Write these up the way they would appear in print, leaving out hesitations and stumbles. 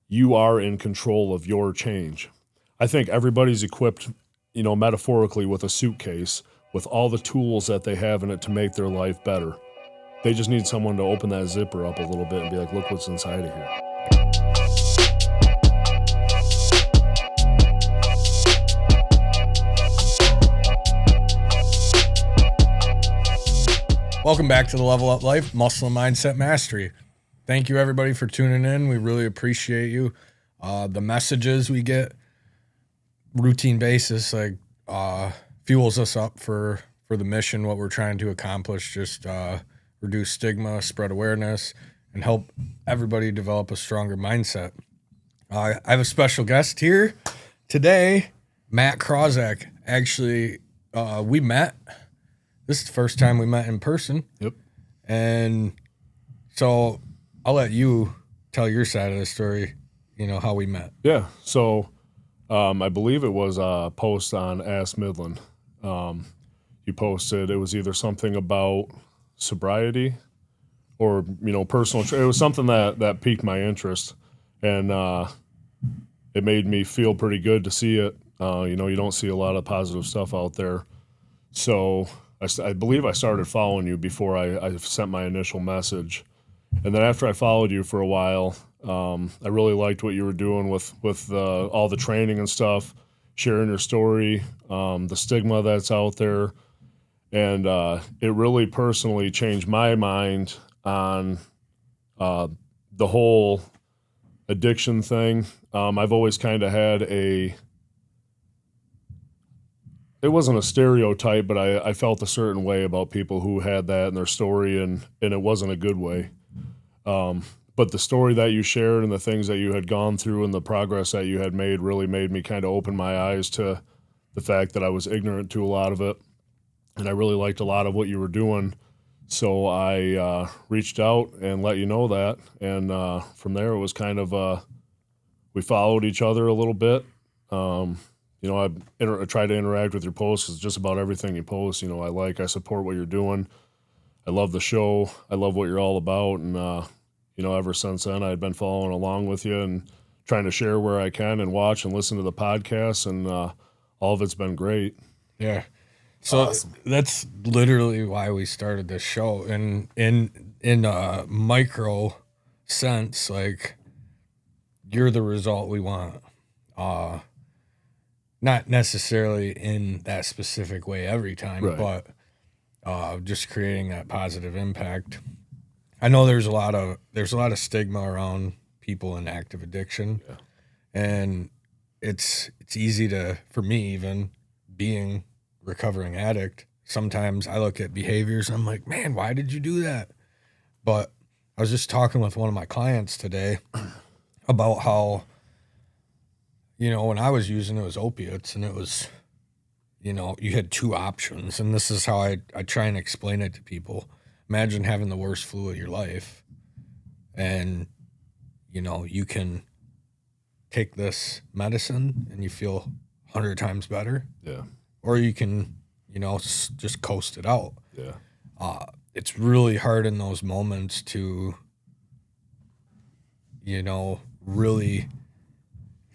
you are in control of your change. I think everybody's equipped, metaphorically with a suitcase with all the tools that they have in it to make their life better. They just need someone to open that zipper up a little bit and be like, look what's inside of here. Welcome back to the Level Up Life, Muscle and Mindset Mastery. Thank you, everybody, for tuning in. We really appreciate you. The messages we get, routine basis, fuels us up for the mission, what we're trying to accomplish, just reduce stigma, spread awareness, and help everybody develop a stronger mindset. I have a special guest here today, Matt Krawczyk. Actually, we met. This is the first time we met in person. Yep. And so I'll let you tell your side of the story, how we met. Yeah. So I believe it was a post on Ask Midland. You posted, it was either something about sobriety or, personal. It was something that piqued my interest. And it made me feel pretty good to see it. You don't see a lot of positive stuff out there. So I believe I started following you before I sent my initial message. And then after I followed you for a while, I really liked what you were doing with all the training and stuff, sharing your story, the stigma that's out there. And it really personally changed my mind on the whole addiction thing. I've always kind of had it wasn't a stereotype, but I felt a certain way about people who had that in their story, and it wasn't a good way. But the story that you shared and the things that you had gone through and the progress that you had made really made me kind of open my eyes to the fact that I was ignorant to a lot of it. And I really liked a lot of what you were doing. So I reached out and let you know that. And from there, it was kind of, we followed each other a little bit. I try to interact with your posts. It's just about everything you post. I support what you're doing. I love the show. I love what you're all about. And, ever since then, I've been following along with you and trying to share where I can and watch and listen to the podcasts. And all of it's been great. Yeah. So awesome. That's literally why we started this show. And in a micro sense, you're the result we want. Not necessarily in that specific way every time, right. But just creating that positive impact. I know there's a lot of stigma around people in active addiction, yeah. And it's easy for me, even being recovering addict. Sometimes I look at behaviors and I'm like, man, why did you do that? But I was just talking with one of my clients today about how, when I was using it was opiates, and it was, you had two options. And this is how I try and explain it to people. Imagine having the worst flu of your life, and, you can take this medicine and you feel 100 times better. Yeah. Or you can, just coast it out. Yeah. It's really hard in those moments to, really...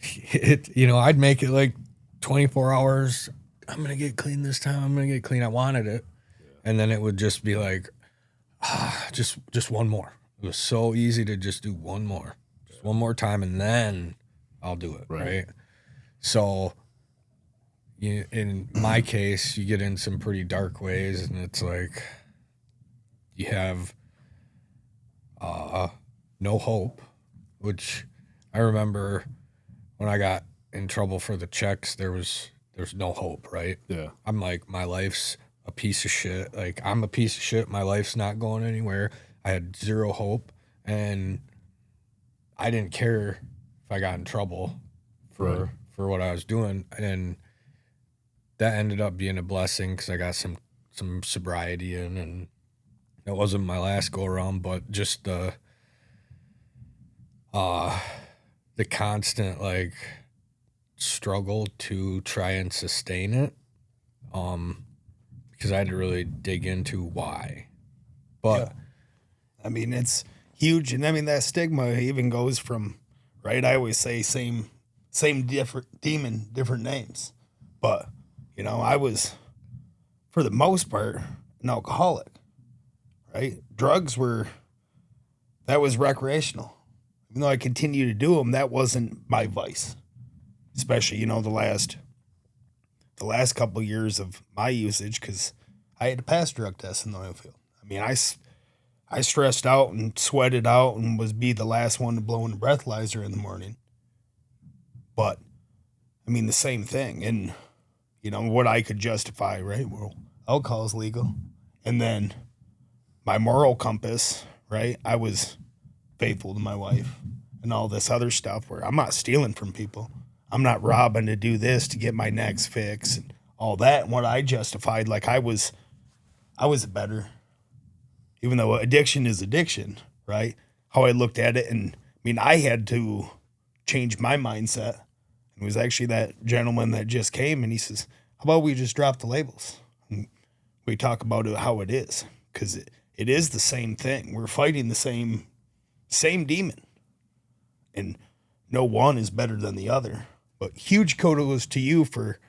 I'd make it 24 hours. I'm going to get clean this time. I'm going to get clean. I wanted it. Yeah. And then it would just be just one more. It was so easy to just do one more. Just one more time, and then I'll do it, right? So in my case, you get in some pretty dark ways, and it's you have no hope, which I remember... When I got in trouble for the checks, there's no hope, right? Yeah. I'm my life's a piece of shit. I'm a piece of shit. My life's not going anywhere. I had zero hope, and I didn't care if I got in trouble for what I was doing. And that ended up being a blessing because I got some sobriety in, and it wasn't my last go around, but just the constant struggle to try and sustain it, because I had to really dig into why. But yeah. It's huge, and that stigma even goes from right? I always say same different demon, different names. But, you know, I was, for the most part, an alcoholic, right? Drugs that was recreational. Even though I continue to do them, that wasn't my vice. Especially, you know, the last couple of years of my usage, because I had to pass drug tests in the oil field. I mean, I stressed out and sweated out and be the last one to blow in the breathalyzer in the morning. But, I mean, the same thing. And, you know, what I could justify, right? Well, alcohol is legal. And then my moral compass, right? I was faithful to my wife and all this other stuff where I'm not stealing from people. I'm not robbing to do this to get my next fix and all that. And what I justified, like I was better. Even though addiction is addiction, right? How I looked at it. And I mean, I had to change my mindset. It was actually that gentleman that just came and he says, how about we just drop the labels? And we talk about it, how it is. Because it is the same thing. We're fighting the same demon. And no one is better than the other. But huge kudos to you for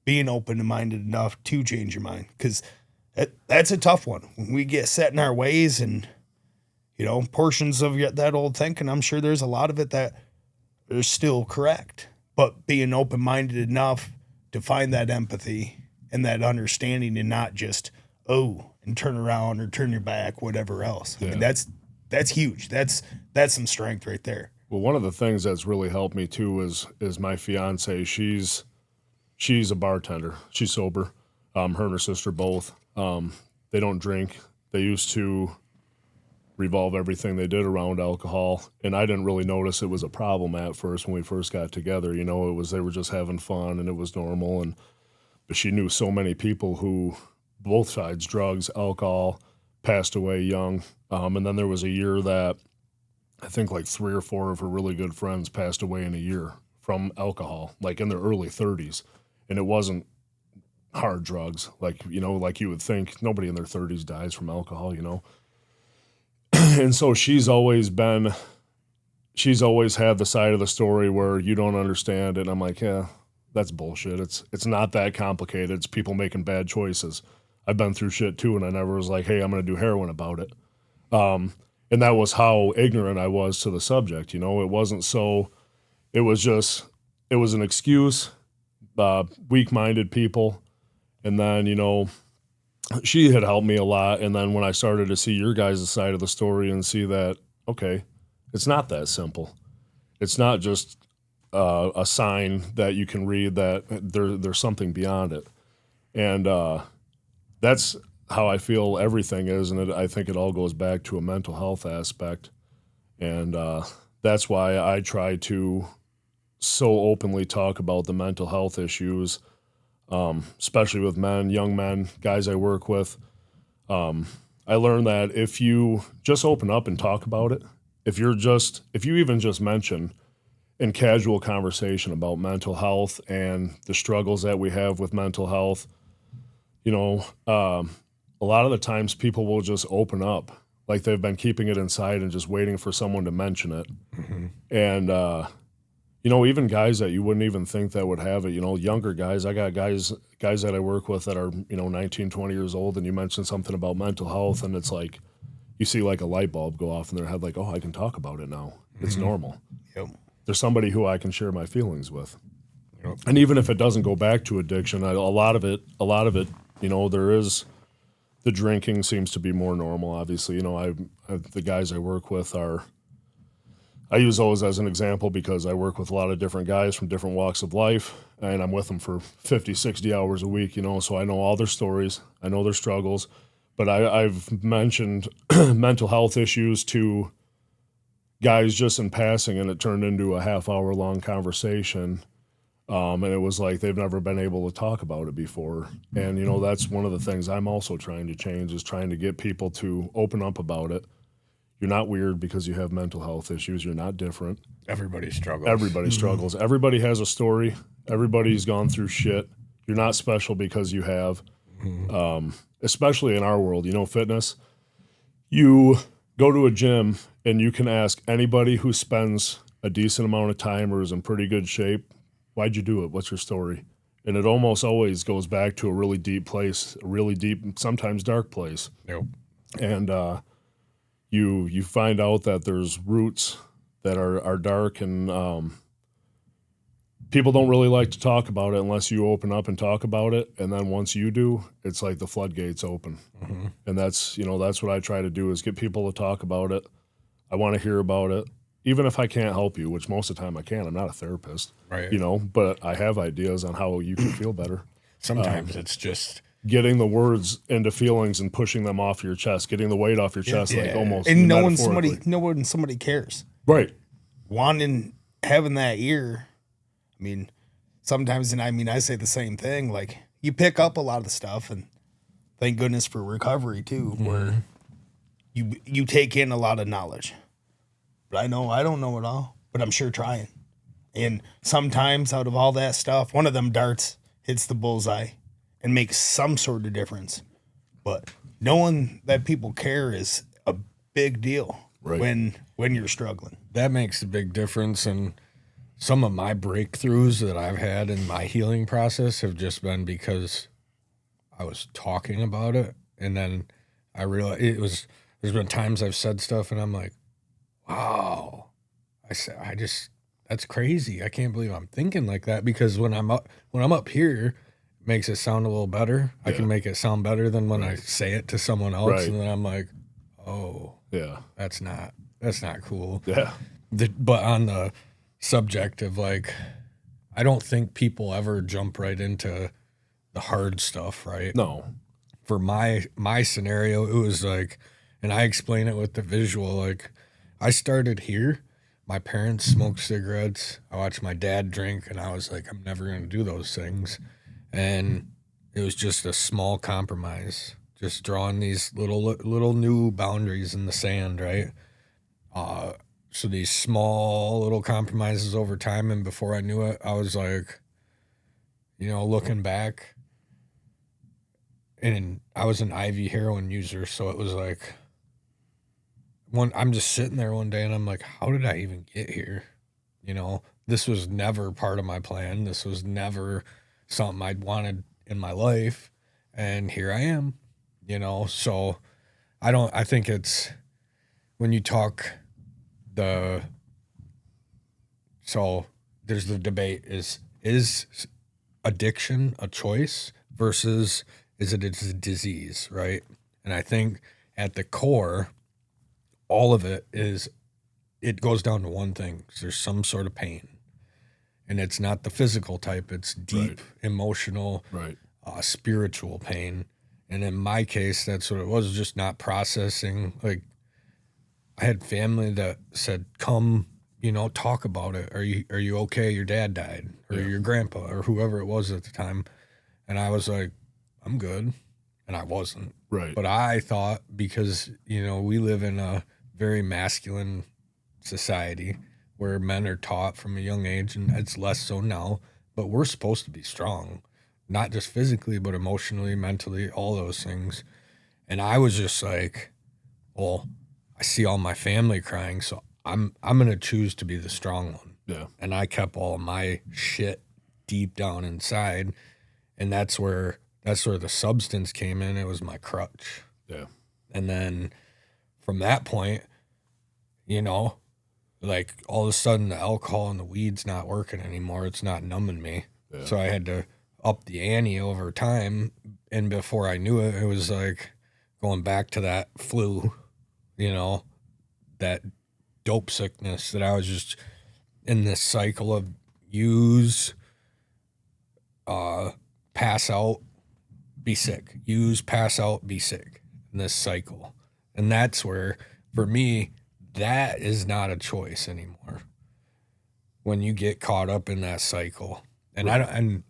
being open-minded enough to change your mind. Because that's a tough one. When we get set in our ways and, you know, portions of that old thinking, I'm sure there's a lot of it that is still correct. But being open-minded enough to find that empathy and that understanding and not just, and turn around or turn your back, whatever else. Yeah. I mean, that's huge. That's some strength right there. Well, one of the things that's really helped me too is my fiance. She's a bartender. She's sober. Her and her sister both. They don't drink. They used to revolve everything they did around alcohol, and I didn't really notice it was a problem at first when we first got together. You know, they were just having fun and it was normal. But she knew so many people who, both sides, drugs, alcohol, passed away young. And then there was a year that I think like 3 or 4 of her really good friends passed away in a year from alcohol, like in their early 30s. And it wasn't hard drugs, like, you know, like you would think. Nobody in their 30s dies from alcohol, you know. And so she's always had the side of the story where you don't understand it. And I'm like, yeah, that's bullshit. It's not that complicated. It's people making bad choices. I've been through shit too, and I never was like, hey, I'm going to do heroin about it. And that was how ignorant I was to the subject. You know, it was an excuse, weak-minded people. And then, you know, she had helped me a lot. And then when I started to see your guys' side of the story and see that, okay, it's not that simple. It's not just a sign that you can read that there's something beyond it. And that's how I feel everything is. And I think it all goes back to a mental health aspect. And that's why I try to so openly talk about the mental health issues, especially with men, young men, guys I work with. I learned that if you just open up and talk about it, if you even just mention in casual conversation about mental health and the struggles that we have with mental health, you know, a lot of the times people will just open up like they've been keeping it inside and just waiting for someone to mention it. Mm-hmm. And, you know, even guys that you wouldn't even think that would have it, you know, younger guys. I got guys that I work with that are, you know, 19, 20 years old, and you mention something about mental health, and it's like you see like a light bulb go off in their head, like, oh, I can talk about it now. It's normal. Yep. There's somebody who I can share my feelings with. Yep. And even if it doesn't go back to addiction, a lot of it, you know, the drinking seems to be more normal, obviously. You know, the guys I work with I use those as an example because I work with a lot of different guys from different walks of life, and I'm with them for 50, 60 hours a week, you know, so I know all their stories. I know their struggles. But I've mentioned mental health issues to guys just in passing, and it turned into a half-hour-long conversation. And it was like they've never been able to talk about it before. And, you know, that's one of the things I'm also trying to change, is trying to get people to open up about it. You're not weird because you have mental health issues. You're not different. Everybody struggles. Everybody struggles. Everybody has a story. Everybody's gone through shit. You're not special because you have. Especially in our world, you know, fitness. You go to a gym and you can ask anybody who spends a decent amount of time or is in pretty good shape, why'd you do it? What's your story? And it almost always goes back to a really deep place, a really deep, sometimes dark place. Yep. And you find out that there's roots that are dark, and people don't really like to talk about it unless you open up and talk about it. And then once you do, it's like the floodgates open. Mm-hmm. And that's what I try to do, is get people to talk about it. I want to hear about it. Even if I can't help you, which most of the time I can't. I'm not a therapist, right? But I have ideas on how you can feel better. Sometimes it's just getting the words into feelings and pushing them off your chest, getting the weight off your chest, like almost. And knowing somebody cares. Right. Having that ear. I mean, sometimes, and I say the same thing, like you pick up a lot of the stuff, and thank goodness for recovery too, where you take in a lot of knowledge. But I don't know it all, but I'm sure trying. And sometimes out of all that stuff, one of them darts hits the bullseye and makes some sort of difference. But knowing that people care is a big deal when you're struggling. That makes a big difference. And some of my breakthroughs that I've had in my healing process have just been because I was talking about it. And then I realized there's been times I've said stuff and I'm like, wow, that's crazy. I can't believe I'm thinking like that, because when I'm up here, it makes it sound a little better. Yeah. I can make it sound better than when I say it to someone else. And then I'm like, oh yeah, that's not cool. Yeah. But on the subject of like, I don't think people ever jump right into the hard stuff, right? No. For my scenario, it was like, and I explain it with the visual, like I started here. My parents smoked cigarettes. I watched my dad drink, and I was like, I'm never going to do those things. And it was just a small compromise, just drawing these little new boundaries in the sand, right? So these small little compromises over time, and before I knew it, I was like, looking back, and I was an IV heroin user, so it was like, I'm just sitting there one day and I'm like, how did I even get here? This was never part of my plan. This was never something I'd wanted in my life. And here I am, so I think it's when you talk so there's the debate is addiction a choice versus is it a disease, right? And I think at the core, all of it goes down to one thing. There's some sort of pain, and it's not the physical type. It's deep, emotional, spiritual pain. And in my case, that's what it was, just not processing. Like I had family that said, come, talk about it. Are you okay? Your dad died, or your grandpa, or whoever it was at the time. And I was like, I'm good. And I wasn't. Right. But I thought, because, we live in a very masculine society where men are taught from a young age, and it's less so now, but we're supposed to be strong, not just physically, but emotionally, mentally, all those things. And I was just like, well, I see all my family crying, so I'm going to choose to be the strong one. Yeah. And I kept all my shit deep down inside, and that's where the substance came in. It was my crutch. Yeah. And then from that point, like all of a sudden the alcohol and the weed's not working anymore. It's not numbing me. Yeah. So I had to up the ante over time. And before I knew it, it was like going back to that flu, that dope sickness that I was just in this cycle of use, pass out, be sick, use, pass out, be sick, in this cycle. And that's where, for me, that is not a choice anymore. When you get caught up in that cycle, and I don't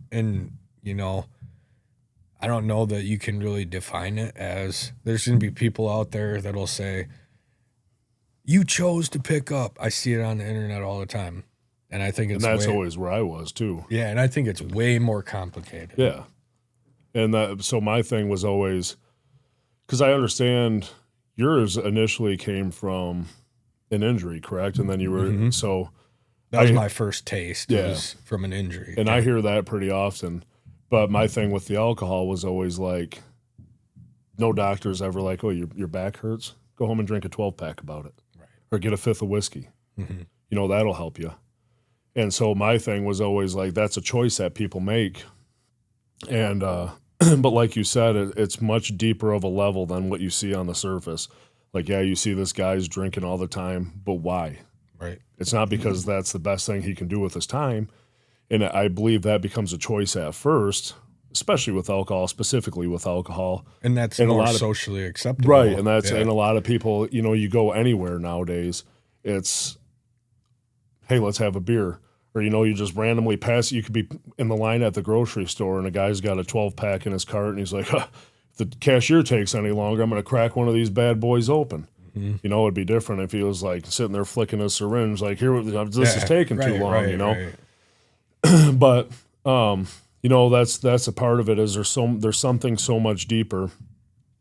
know that you can really define it as, there's going to be people out there that'll say, you chose to pick up. I see it on the internet all the time. And I think that's always where I was too. Yeah. And I think it's way more complicated. Yeah. And so my thing was always, because I understand yours initially came from an injury, correct? And then you were, so That was my first taste. It was from an injury. And I hear that pretty often. But my thing with the alcohol was always like, no doctor's ever like, oh, your back hurts? Go home and drink a 12-pack about it. Right. Or get a fifth of whiskey. That'll help you. And so my thing was always like, that's a choice that people make. And, but like you said, it's much deeper of a level than what you see on the surface. Like, yeah, you see this guy's drinking all the time, but why? Right. It's not because that's the best thing he can do with his time. And I believe that becomes a choice at first, especially with alcohol, specifically with alcohol. And that's more socially acceptable. Right. And that's, and a lot of people, you go anywhere nowadays, it's, hey, let's have a beer. Or, you just randomly pass. You could be in the line at the grocery store and a guy's got a 12-pack in his cart and he's like, if the cashier takes any longer, I'm going to crack one of these bad boys open. It'd be different if he was like sitting there flicking a syringe, like, here, this is taking too long, Right. But, that's a part of it is there's something so much deeper.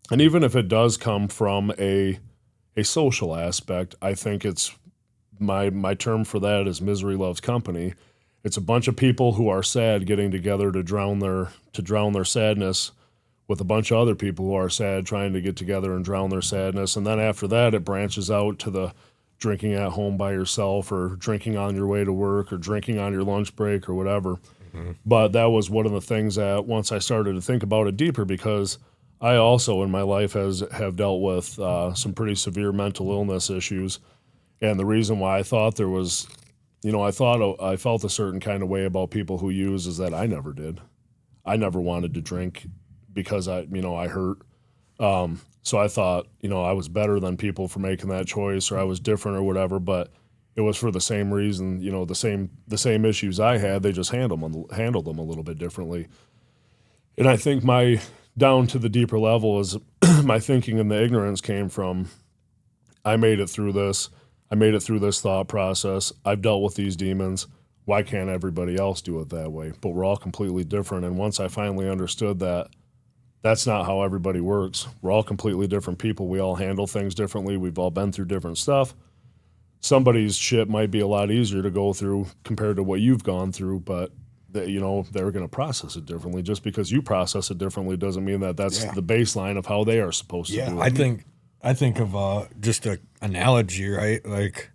And even if it does come from a social aspect, I think it's, my term for that is misery loves company. It's a bunch of people who are sad getting together to drown their sadness with a bunch of other people who are sad trying to get together and drown their sadness. And then after that, it branches out to the drinking at home by yourself or drinking on your way to work or drinking on your lunch break or whatever. But that was one of the things that once I started to think about it deeper, because I also in my life have dealt with some pretty severe mental illness issues. And the reason why I thought there was, I felt a certain kind of way about people who use is that I never did. I never wanted to drink because I hurt. So I thought, I was better than people for making that choice, or I was different or whatever, but it was for the same reason, the same issues I had, they just handled them a little bit differently. And I think my down to the deeper level is my thinking and the ignorance came from, I made it through this thought process. I've dealt with these demons. Why can't everybody else do it that way? But we're all completely different. And once I finally understood that that's not how everybody works. We're all completely different people. We all handle things differently. We've all been through different stuff. Somebody's shit might be a lot easier to go through compared to what you've gone through, but they're going to process it differently. Just because you process it differently doesn't mean that that's the baseline of how they are supposed to do it. I think of just an analogy, right? Like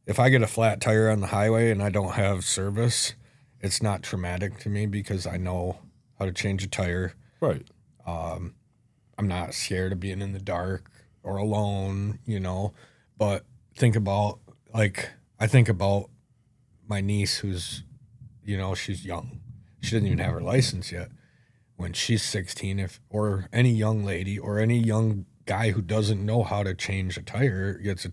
if I get a flat tire on the highway and I don't have service, it's not traumatic to me because I know how to change a tire. Right. I'm not scared of being in the dark or alone, but I think about my niece who's, she's young. She doesn't even have her license yet. When she's 16, or any young lady or any young guy who doesn't know how to change a tire gets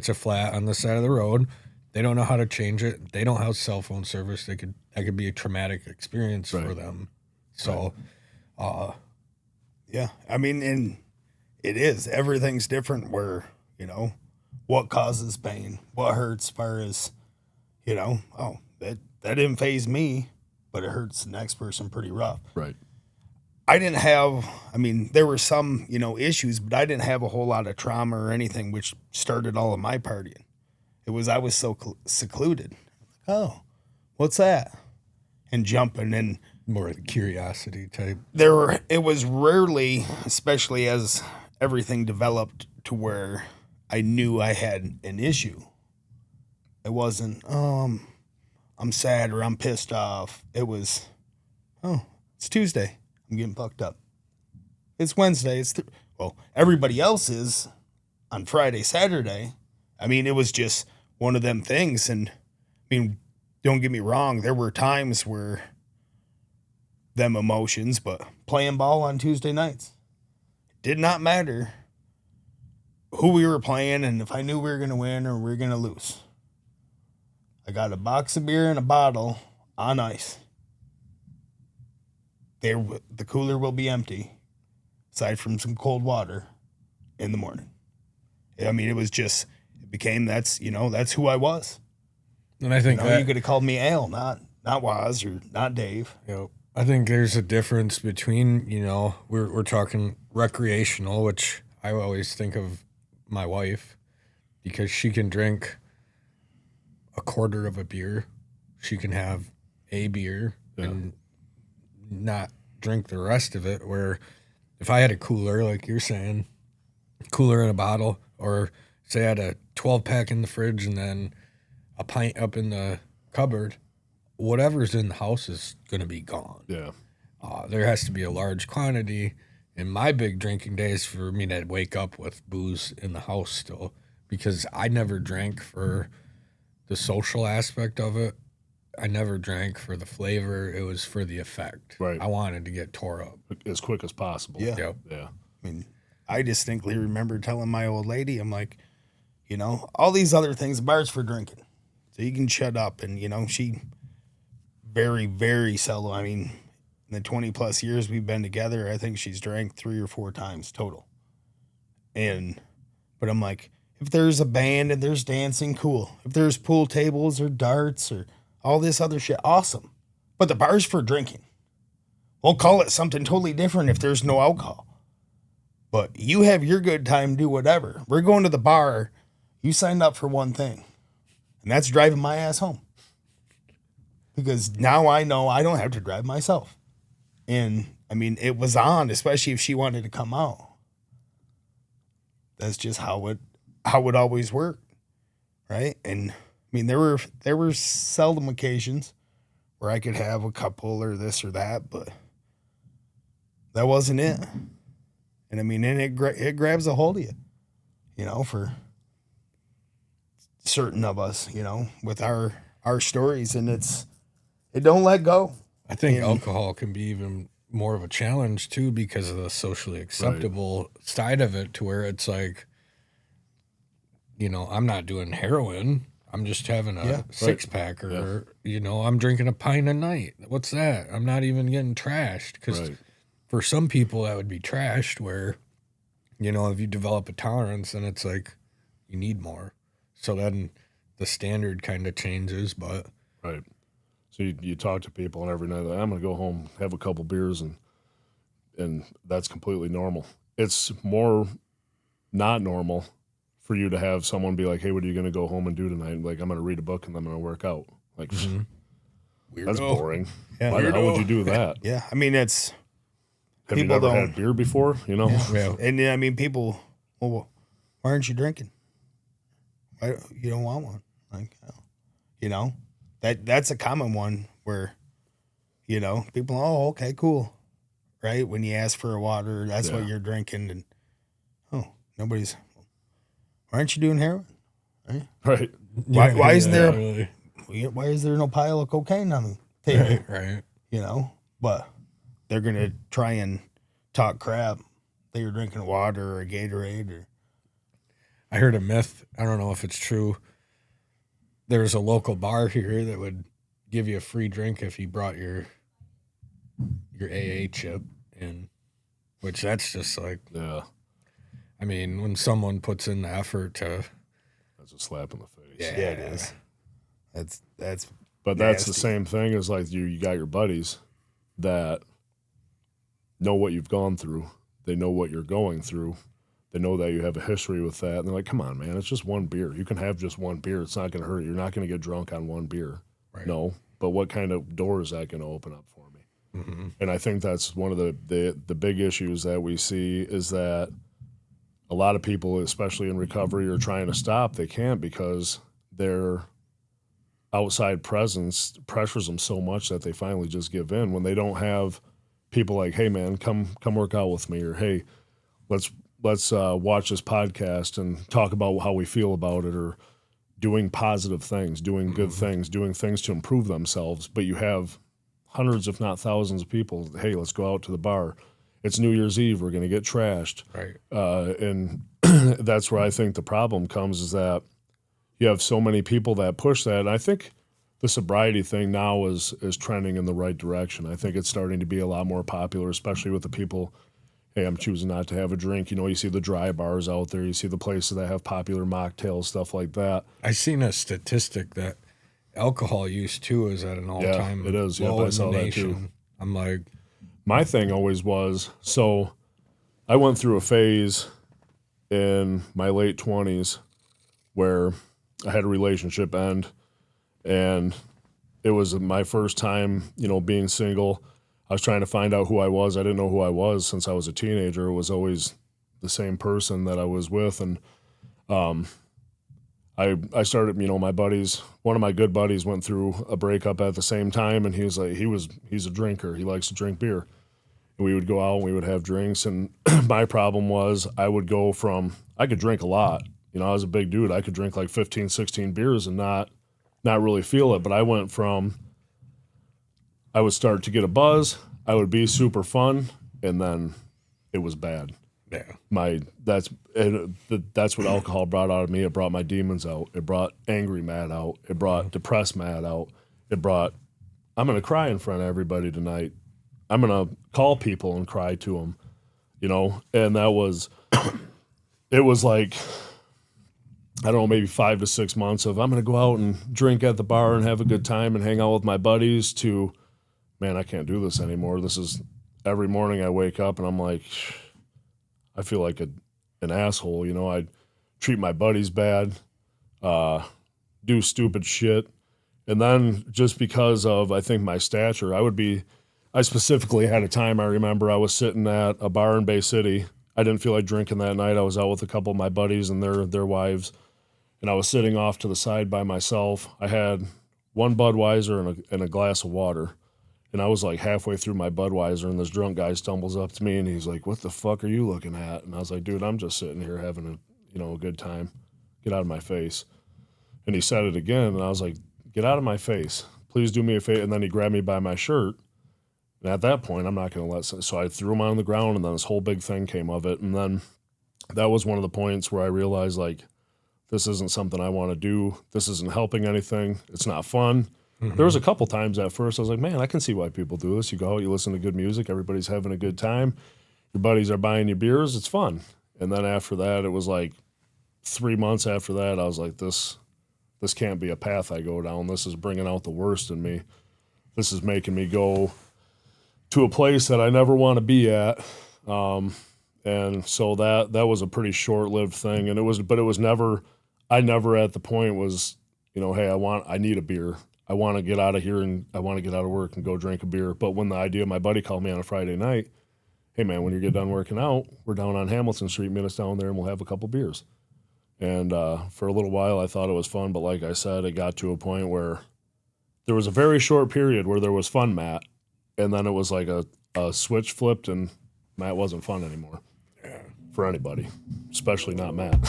a flat on the side of the road, they don't know how to change it. They don't have cell phone service. That could be a traumatic experience for them. So, yeah, I mean, and it is. Everything's different where, what causes pain, what hurts as far as, that didn't faze me, but it hurts the next person pretty rough. Right. There were some, issues, but I didn't have a whole lot of trauma or anything, which started all of my partying. I was so secluded. Oh, what's that? And jumping and more of the curiosity type. It was rarely, especially as everything developed to where I knew I had an issue. It wasn't, I'm sad or I'm pissed off. It was, it's Tuesday. I'm getting fucked up. It's Wednesday. Everybody else is on Friday, Saturday. It was just one of them things. And don't get me wrong. There were times where them emotions, but playing ball on Tuesday nights did not matter who we were playing and if I knew we were going to win or we were going to lose. I got a box of beer and a bottle on ice. The cooler will be empty, aside from some cold water in the morning. It became, that's who I was. And I think you could have called me Al, not Waz or not Dave. I think there's a difference between, we're talking recreational, which I always think of my wife because she can drink a quarter of a beer. She can have a beer and not drink the rest of it. Where if I had a cooler, like you're saying, cooler in a bottle, or say I had a 12-pack in the fridge and then a pint up in the cupboard, whatever's in the house is going to be gone. Yeah. There has to be a large quantity. And my big drinking days for me to wake up with booze in the house still, because I never drank for the social aspect of it. I never drank for the flavor. It was for the effect. Right. I wanted to get tore up As quick as possible. Yeah. Yep. Yeah. I mean, I distinctly remember telling my old lady, I'm like, you know, all these other things, bars for drinking. So you can shut up. And, you know, she very, very seldom, I mean, in the 20 plus years we've been together, I think she's drank 3 or 4 times total. But I'm like, if there's a band and there's dancing, cool. If there's pool tables or darts or all this other shit, awesome. But the bar's for drinking. We'll call it something totally different if there's no alcohol. But you have your good time, do whatever. We're going to the bar. You signed up for one thing, and that's driving my ass home. Because now I know I don't have to drive myself. And, I mean, it was on, especially if she wanted to come out. That's just how it always worked, right? And, I mean, there were seldom occasions where I could have a couple or this or that, but that wasn't it. And, I mean, and it grabs a hold of you, you know, for certain of us, you know, with our stories, and it don't let go. I think alcohol can be even more of a challenge too, because of the socially acceptable side of it, to where it's like, you know, I'm not doing heroin. I'm just having a 6-pack, or, you know, I'm drinking a pint a night. What's that? I'm not even getting trashed. Because for some people that would be trashed, where, you know, if you develop a tolerance, then it's like you need more. So then the standard kind of changes, but. Right. So you talk to people, and every night, like, I'm going to go home, have a couple beers, and that's completely normal. It's more not normal for you to have someone be like, hey, what are you going to go home and do tonight? Like, I'm going to read a book and then I'm going to work out. Like, that's boring. Yeah. Why the hell would you do that? Yeah, I mean, it's... Have you never had beer before? You know? Yeah. And, I mean, people, well, why aren't you drinking? Why, you don't want one. Like, you know? That's a common one where, you know, people, oh, okay, cool. Right? When you ask for a water, that's what you're drinking. And, why aren't you doing heroin? Right. Why isn't there why is there no pile of cocaine on the table? Right. You know? But they're going to try and talk crap that you're drinking water or a Gatorade. Or I heard a myth. I don't know if it's true. There's a local bar here that would give you a free drink if you brought your AA chip in, which that's just like, I mean, when someone puts in the effort to, that's a slap in the face. Yeah, it is. That's but nasty. That's the same thing as like you got your buddies that know what you've gone through. They know what you're going through. They know that you have a history with that. And they're like, come on, man, it's just one beer. You can have just one beer. It's not going to hurt. You're not going to get drunk on one beer. Right. No. But what kind of door is that going to open up for me? Mm-hmm. And I think that's one of the big issues that we see, is that a lot of people, especially in recovery, are trying to stop. They can't, because their outside presence pressures them so much that they finally just give in, when they don't have people like, hey, man, come work out with me, or hey, let's watch this podcast and talk about how we feel about it, or doing positive things, doing good things, doing things to improve themselves. But you have hundreds, if not thousands of people, hey, let's go out to the bar. It's New Year's Eve. We're going to get trashed. Right. And that's where I think the problem comes, is that you have so many people that push that. And I think the sobriety thing now is trending in the right direction. I think it's starting to be a lot more popular, especially with the people, hey, I'm choosing not to have a drink. You know, you see the dry bars out there. You see the places that have popular mocktails, stuff like that. I seen a statistic that alcohol use, too, is at an all-time it is. low I saw that, too. I'm like... My thing always was, so I went through a phase in my late 20s where I had a relationship end. And it was my first time, being single. I was trying to find out who I was. I didn't know who I was since I was a teenager. It was always the same person that I was with. And I started, my buddies, one of my good buddies went through a breakup at the same time, and he's a drinker. He likes to drink beer. And we would go out and we would have drinks. And my problem was I could drink a lot. I was a big dude. I could drink like 15, 16 beers and not really feel it. But I went from, I would start to get a buzz. I would be super fun. And then it was bad. Yeah. That's what alcohol brought out of me. It brought my demons out. It brought angry Matt out. It brought depressed Matt out. It brought, I'm going to cry in front of everybody tonight. I'm going to call people and cry to them, and it was like, I don't know, maybe 5 to 6 months of I'm going to go out and drink at the bar and have a good time and hang out with my buddies to, man, I can't do this anymore. This is every morning I wake up and I'm like, I feel like an asshole. I treat my buddies bad, do stupid shit. And then just because of, I think, my stature, I specifically had a time I remember I was sitting at a bar in Bay City. I didn't feel like drinking that night. I was out with a couple of my buddies and their wives. And I was sitting off to the side by myself. I had one Budweiser and a glass of water. And I was like halfway through my Budweiser, and this drunk guy stumbles up to me, and he's like, "What the fuck are you looking at?" And I was like, "Dude, I'm just sitting here having a good time. Get out of my face." And he said it again, and I was like, "Get out of my face. Please do me a favor." And then he grabbed me by my shirt. And at that point, I'm not going to let... So I threw him on the ground, and then this whole big thing came of it. And then that was one of the points where I realized, like, this isn't something I want to do. This isn't helping anything. It's not fun. Mm-hmm. There was a couple times at first I was like, man, I can see why people do this. You go out, you listen to good music, everybody's having a good time. Your buddies are buying you beers. It's fun. And then after that, it was like 3 months after that, I was like, this can't be a path I go down. This is bringing out the worst in me. This is making me go to a place that I never want to be at. And so that was a pretty short-lived thing. And I never at the point was, hey, I need a beer. I want to get out of here and I want to get out of work and go drink a beer. But when the idea, my buddy called me on a Friday night, hey man, when you get done working out, we're down on Hamilton Street, meet us down there and we'll have a couple beers. And for a little while I thought it was fun, but like I said, it got to a point where there was a very short period where there was fun, Matt, and then it was like a switch flipped and Matt wasn't fun anymore for anybody, especially not Matt.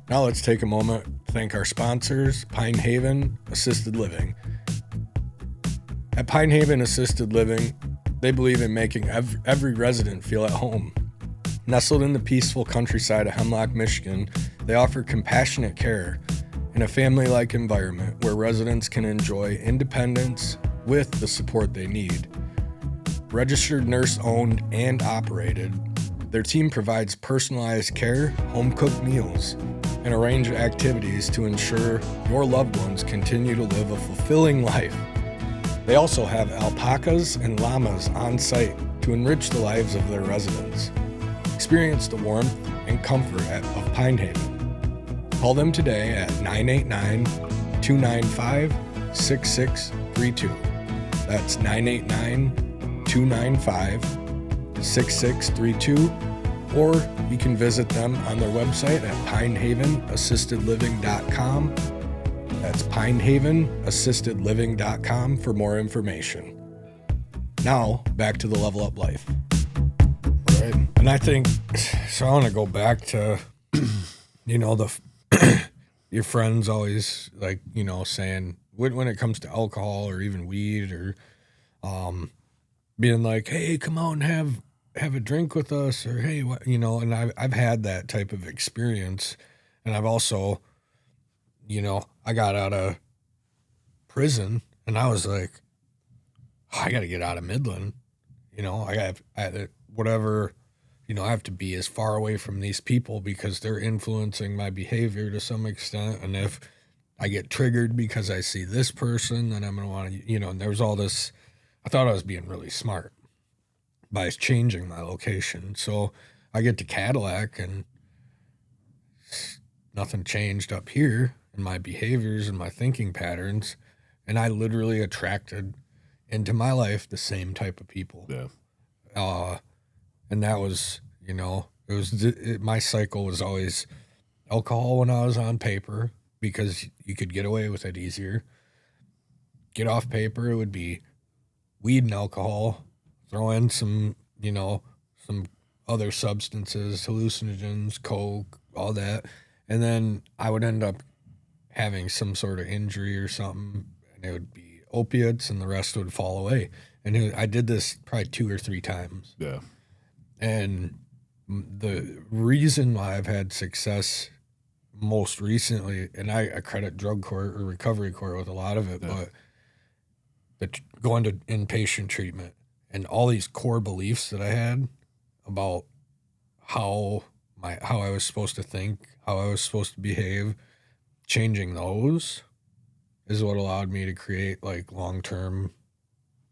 Now let's take a moment to thank our sponsors, Pine Haven Assisted Living. At Pine Haven Assisted Living, they believe in making every resident feel at home. Nestled in the peaceful countryside of Hemlock, Michigan, they offer compassionate care in a family-like environment where residents can enjoy independence with the support they need. Registered nurse-owned and operated, their team provides personalized care, home-cooked meals, and a range of activities to ensure your loved ones continue to live a fulfilling life. They also have alpacas and llamas on site to enrich the lives of their residents. Experience the warmth and comfort of Pine Haven. Call them today at 989-295-6632. That's 989-295-6632. Or you can visit them on their website at pinehavenassistedliving.com. That's pinehavenassistedliving.com for more information. Now, back to the Level Up Life. Right. And I think, so I want to go back to, your friends always saying, when it comes to alcohol or even weed or being like, hey, come out and have a drink with us, or hey, and I've had that type of experience. And I've also, I got out of prison and I was like, I got to get out of Midland. I have to be as far away from these people because they're influencing my behavior to some extent. And if I get triggered because I see this person, then I'm going to want to, and there was all this, I thought I was being really smart by changing my location. So I get to Cadillac and nothing changed up here. and my behaviors and my thinking patterns, and I literally attracted into my life the same type of people. Yeah. And that was, my cycle was always alcohol when I was on paper because you could get away with it easier. Get off paper, it would be weed and alcohol. Throw in some other substances, hallucinogens, coke, all that. And then I would end up having some sort of injury or something, and it would be opiates, and the rest would fall away. And I did this probably 2 or 3 times. Yeah. And the reason why I've had success most recently, and I credit drug court or recovery court with a lot of it, but going to inpatient treatment and all these core beliefs that I had about how I was supposed to think, how I was supposed to behave, changing those is what allowed me to create like long-term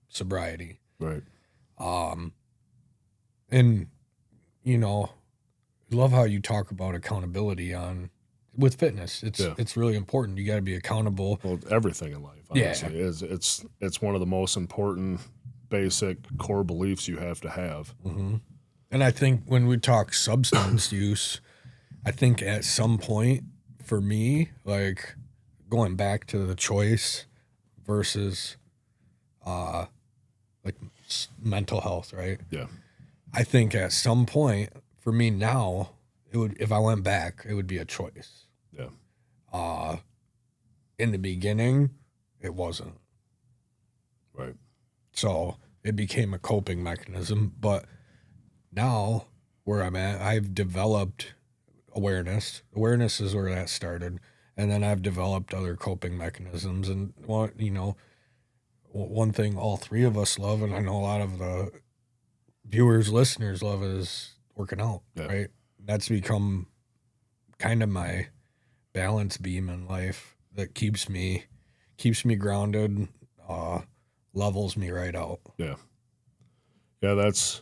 sobriety. Right. And love how you talk about accountability with fitness. It's really important. You got to be accountable. Well, everything in life, honestly, is it's one of the most important basic core beliefs you have to have. Mm-hmm. And I think when we talk substance use, I think at some point for me, like going back to the choice versus like mental health, right? Yeah. I think at some point for me now, if I went back, it would be a choice. Yeah. In the beginning, it wasn't. Right. So it became a coping mechanism. But now where I'm at, I've developed awareness. Awareness is where that started. And then I've developed other coping mechanisms. And one thing all 3 of us love, and I know a lot of the viewers, listeners love, is working out, right? That's become kind of my balance beam in life that keeps me grounded, levels me right out. Yeah. Yeah, that's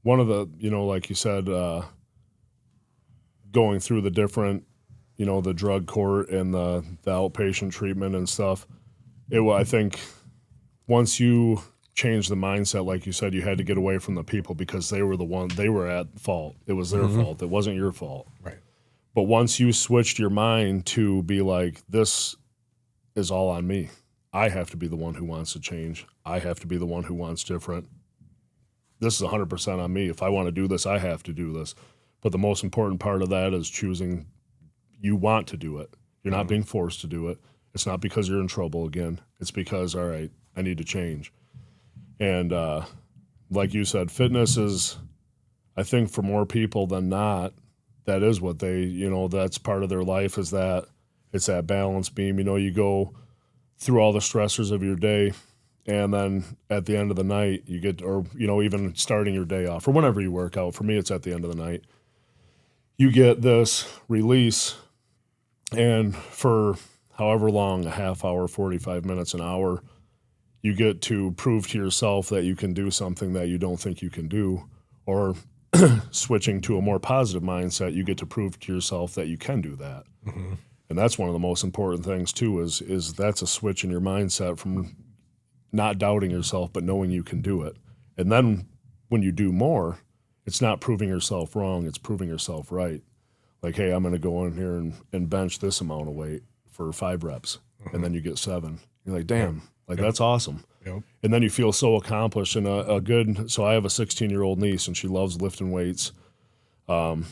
one of the, like you said, going through the different, the drug court and the outpatient treatment and stuff. I think once you change the mindset, like you said, you had to get away from the people because they were at fault. It was their fault. It wasn't your fault. Right. But once you switched your mind to be like, this is all on me. I have to be the one who wants to change. I have to be the one who wants different. This is 100% on me. If I want to do this, I have to do this. But the most important part of that is choosing you want to do it. You're not being forced to do it. It's not because you're in trouble again. It's because, all right, I need to change. And like you said, fitness is, I think for more people than not, that is what they, that's part of their life, is that it's that balance beam. You go through all the stressors of your day, and then at the end of the night you get, or, even starting your day off or whenever you work out, for me, it's at the end of the night, you get this release. And for however long, a half hour, 45 minutes, an hour, you get to prove to yourself that you can do something that you don't think you can do, or switching to a more positive mindset, you get to prove to yourself that you can do that. Mm-hmm. And that's one of the most important things too, is that's a switch in your mindset from not doubting yourself, but knowing you can do it. And then when you do more, it's not proving yourself wrong, it's proving yourself right. Like, hey, I'm going to go in here and bench this amount of weight for 5 reps. Mm-hmm. And then you get 7. You're like, damn, that's awesome. Yep. And then you feel so accomplished. And so I have a 16-year-old niece, and she loves lifting weights. I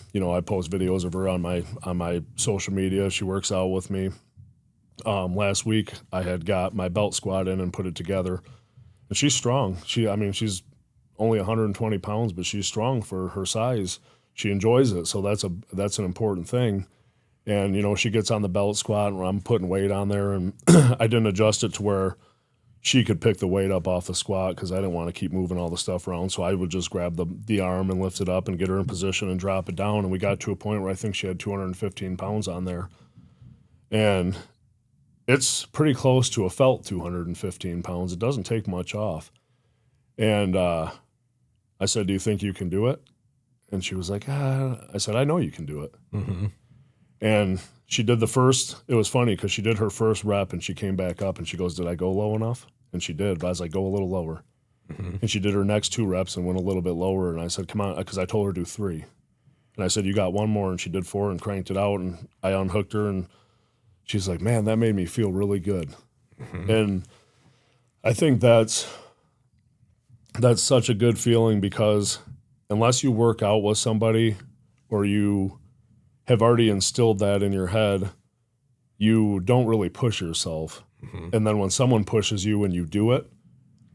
post videos of her on my social media. She works out with me. Last week I had got my belt squat in and put it together, and she's strong. She's only 120 pounds, but she's strong for her size. She enjoys it. So that's an important thing. And, she gets on the belt squat, and I'm putting weight on there, and I didn't adjust it to where she could pick the weight up off the squat because I didn't want to keep moving all the stuff around. So I would just grab the arm and lift it up and get her in position and drop it down. And we got to a point where I think she had 215 pounds on there. And it's pretty close to a felt 215 pounds. It doesn't take much off. And I said, do you think you can do it? And she was like, I said, I know you can do it. Mm-hmm. And she did it was funny because she did her first rep and she came back up and she goes, did I go low enough? And she did, but I was like, go a little lower. And she did her next 2 reps and went a little bit lower. And I said, come on, because I told her to do 3. And I said, you got 1 more. And she did 4 and cranked it out. And I unhooked her. And she's like, man, that made me feel really good. And I think that's such a good feeling because unless you work out with somebody or you have already instilled that in your head, you don't really push yourself. And then when someone pushes you and you do it,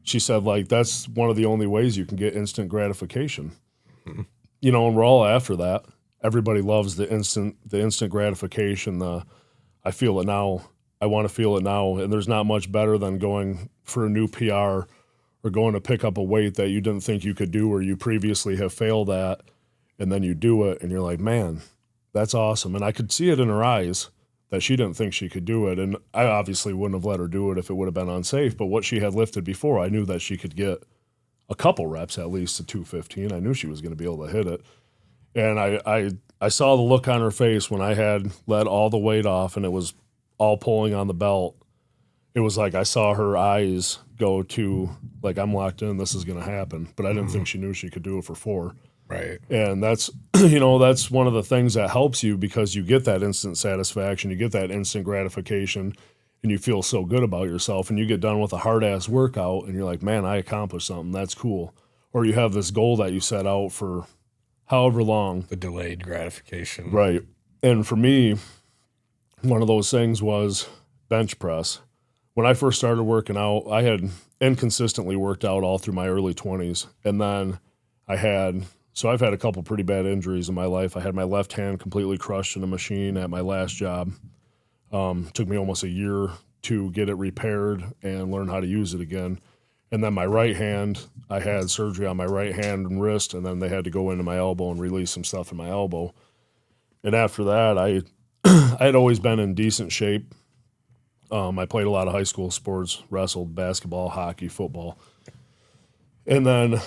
she said, like, that's one of the only ways you can get instant gratification. You know, and we're all after that. Everybody loves the instant gratification, I feel it now, I want to feel it now. And there's not much better than going for a new PR or going to pick up a weight that you didn't think you could do or you previously have failed at, and then you do it and you're like, man, that's awesome. And I could see it in her eyes that she didn't think she could do it. And I obviously wouldn't have let her do it if it would have been unsafe. But what she had lifted before, I knew that she could get a couple reps at least to 215. I knew she was going to be able to hit it. And I saw the look on her face when I had let all the weight off and it was all pulling on the belt. It was like I saw her eyes go to, like, I'm locked in, this is going to happen. But I didn't think she knew she could do it for 4. Right. And that's, that's one of the things that helps you because you get that instant satisfaction, you get that instant gratification, and you feel so good about yourself. And you get done with a hard-ass workout, and you're like, man, I accomplished something. That's cool. Or you have this goal that you set out for however long. The delayed gratification. Right. And for me, one of those things was bench press. When I first started working out, I had inconsistently worked out all through my early 20s. And then I've had a couple pretty bad injuries in my life. I had my left hand completely crushed in a machine at my last job. Took me almost a year to get it repaired and learn how to use it again. And then my right hand, I had surgery on my right hand and wrist, and then they had to go into my elbow and release some stuff in my elbow. And after that, I had always been in decent shape. I played a lot of high school sports, wrestled, basketball, hockey, football. And then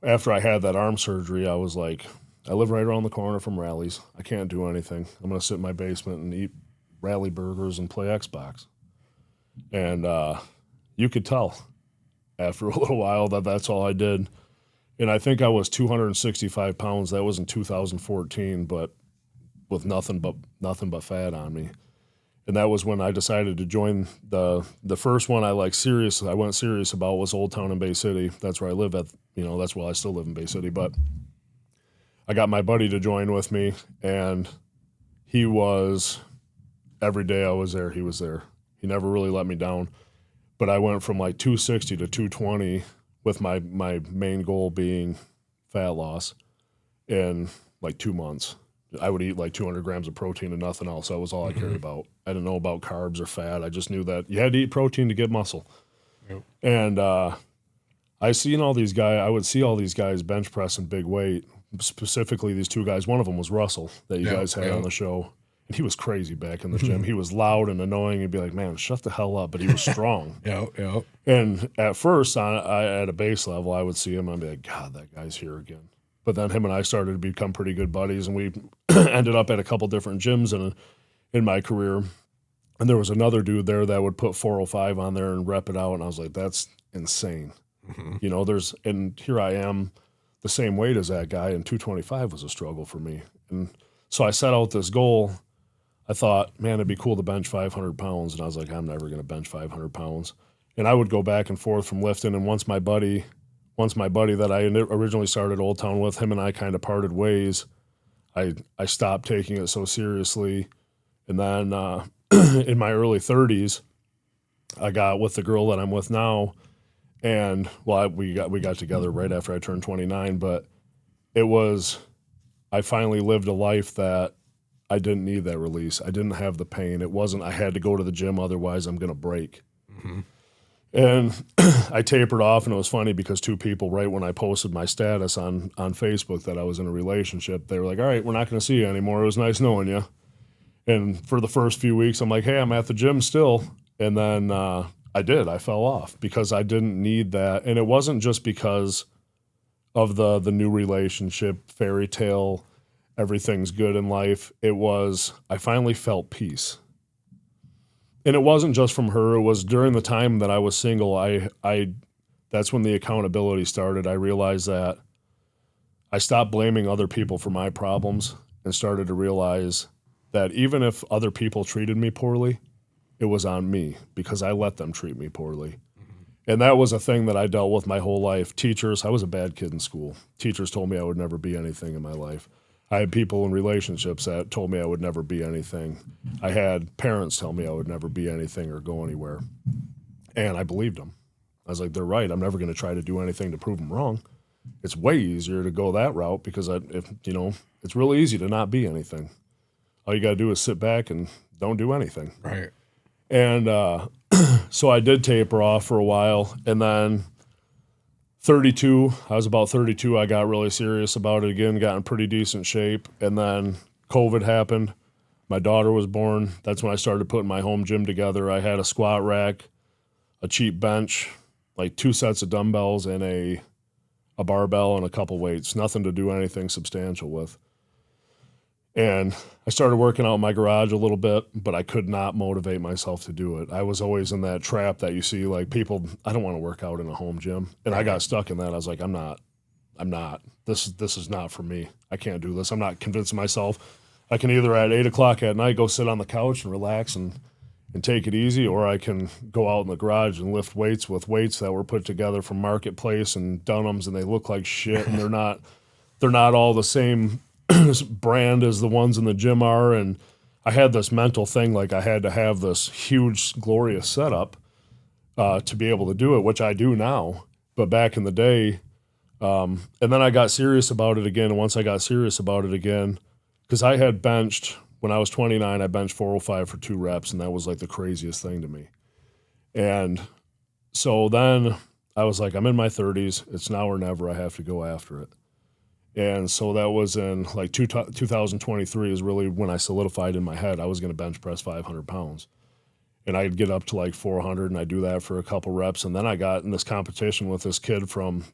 after I had that arm surgery, I was like, I live right around the corner from Rally's. I can't do anything. I'm going to sit in my basement and eat Rally burgers and play Xbox. And you could tell after a little while that that's all I did. And I think I was 265 pounds. That was in 2014, but with nothing but fat on me. And that was when I decided to join the first one I went serious about was Old Town in Bay City. That's where I live at, that's where I still live in Bay City. But I got my buddy to join with me, and every day I was there, he was there. He never really let me down. But I went from like 260 to 220 with my main goal being fat loss in like 2 months. I would eat like 200 grams of protein and nothing else. That was all I cared about. I didn't know about carbs or fat. I just knew that you had to eat protein to get muscle. Yep. And I would see all these guys bench pressing big weight, specifically these 2 guys. One of them was Russell that you guys had on the show. And he was crazy back in the gym. He was loud and annoying. You'd be like, man, shut the hell up. But he was strong. Yeah. And at first, at a base level, I would see him and I'd be like, God, that guy's here again. But then him and I started to become pretty good buddies, and we ended up at a couple different gyms in my career. And there was another dude there that would put 405 on there and rep it out, and I was like, that's insane. And here I am, the same weight as that guy, and 225 was a struggle for me. And so I set out this goal. I thought, man, it'd be cool to bench 500 pounds, and I was like, I'm never going to bench 500 pounds. And I would go back and forth from lifting, and once my buddy that I originally started Old Town with, him and I kind of parted ways. I stopped taking it so seriously. And then in my early 30s, I got with the girl that I'm with now. And we got together right after I turned 29, but I finally lived a life that I didn't need that release. I didn't have the pain. It wasn't, I had to go to the gym, otherwise I'm going to break. And I tapered off, and it was funny because 2 people, right when I posted my status on Facebook that I was in a relationship, they were like, all right, we're not going to see you anymore. It was nice knowing you. And for the first few weeks, I'm like, hey, I'm at the gym still. And then I fell off because I didn't need that. And it wasn't just because of the new relationship, fairy tale everything's good in life. It was, I finally felt peace. And it wasn't just from her. It was during the time that I was single. That's when the accountability started. I realized that I stopped blaming other people for my problems and started to realize that even if other people treated me poorly, it was on me because I let them treat me poorly. And that was a thing that I dealt with my whole life. Teachers, I was a bad kid in school. Teachers told me I would never be anything in my life. I had people in relationships that told me I would never be anything. I had parents tell me I would never be anything or go anywhere. And I believed them. I was like, they're right. I'm never going to try to do anything to prove them wrong. It's way easier to go that route because it's really easy to not be anything. All you got to do is sit back and don't do anything. Right. And so I did taper off for a while. And then 32, I was about 32. I got really serious about it again, got in pretty decent shape. And then COVID happened. My daughter was born. That's when I started putting my home gym together. I had a squat rack, a cheap bench, like 2 sets of dumbbells and a barbell and a couple weights, nothing to do anything substantial with. And I started working out in my garage a little bit, but I could not motivate myself to do it. I was always in that trap that you see, like people, I don't want to work out in a home gym. And I got stuck in that. I was like, I'm not. This is not for me. I can't do this. I'm not convincing myself. I can either at 8 o'clock at night go sit on the couch and relax and take it easy, or I can go out in the garage and lift weights with weights that were put together from Marketplace and Dunham's, and they look like shit, and they're not all the same brand as the ones in the gym are. And I had this mental thing, like I had to have this huge, glorious setup to be able to do it, which I do now. But back in the day, and then I got serious about it again. And once I got serious about it again, because I had benched, when I was 29, I benched 405 for 2 reps, and that was like the craziest thing to me. And so then I was like, I'm in my 30s. It's now or never. I have to go after it. And so that was in like 2023 is really when I solidified in my head I was going to bench press 500 pounds. And I'd get up to like 400, and I'd do that for a couple reps. And then I got in this competition with this kid from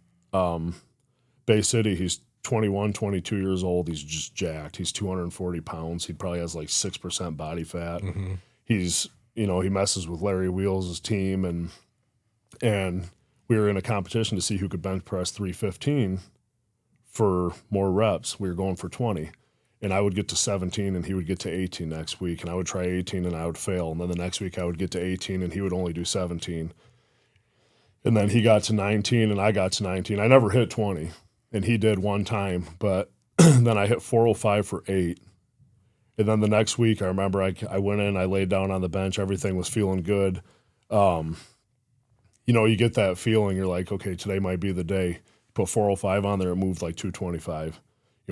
Bay City. He's 21, 22 years old. He's just jacked. He's 240 pounds. He probably has like 6% body fat. Mm-hmm. He's, he messes with Larry Wheels' team. And we were in a competition to see who could bench press 315 for more reps. We were going for 20. And I would get to 17 and he would get to 18 next week. And I would try 18 and I would fail. And then the next week I would get to 18 and he would only do 17. And then he got to 19 and I got to 19. I never hit 20. And he did one time, but then I hit 405 for 8. And then the next week, I remember I went in, I laid down on the bench, everything was feeling good. You get that feeling, you're like, okay, today might be the day. Put 405 on there, it moved like 225.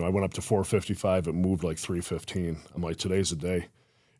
I went up to 455, it moved like 315. I'm like, today's the day.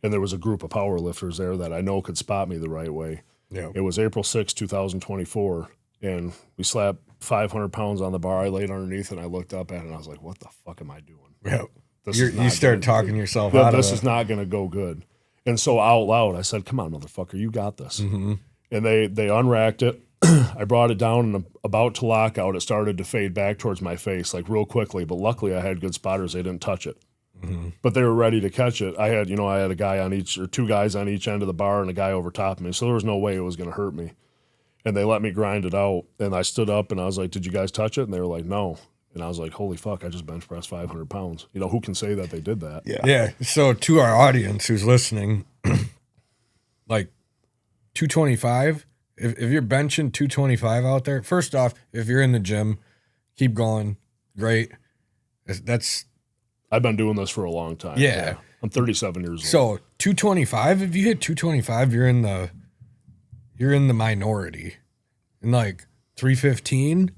And there was a group of power lifters there that I know could spot me the right way. Yeah. It was April 6, 2024, and we slapped 500 pounds on the bar. I laid underneath and I looked up at it and I was like, what the fuck am I doing? Yeah. You start talking yourself out of it. This is not going to go good. And so out loud, I said, come on, motherfucker, you got this. Mm-hmm. And they unracked it. I brought it down and about to lock out, it started to fade back towards my face, like real quickly. But luckily I had good spotters. They didn't touch it. Mm-hmm. But they were ready to catch it. I had a guy on each, or 2 guys on each end of the bar and a guy over top of me. So there was no way it was going to hurt me. And they let me grind it out. And I stood up and I was like, did you guys touch it? And they were like, no. And I was like, holy fuck, I just bench pressed 500 pounds. Who can say that they did that? Yeah. Yeah. So to our audience who's listening, like 225, if you're benching 225 out there, first off, if you're in the gym, keep going. Great. I've been doing this for a long time. Yeah. I'm 37 years old. So 225, if you hit 225, you're in the minority. And like 315,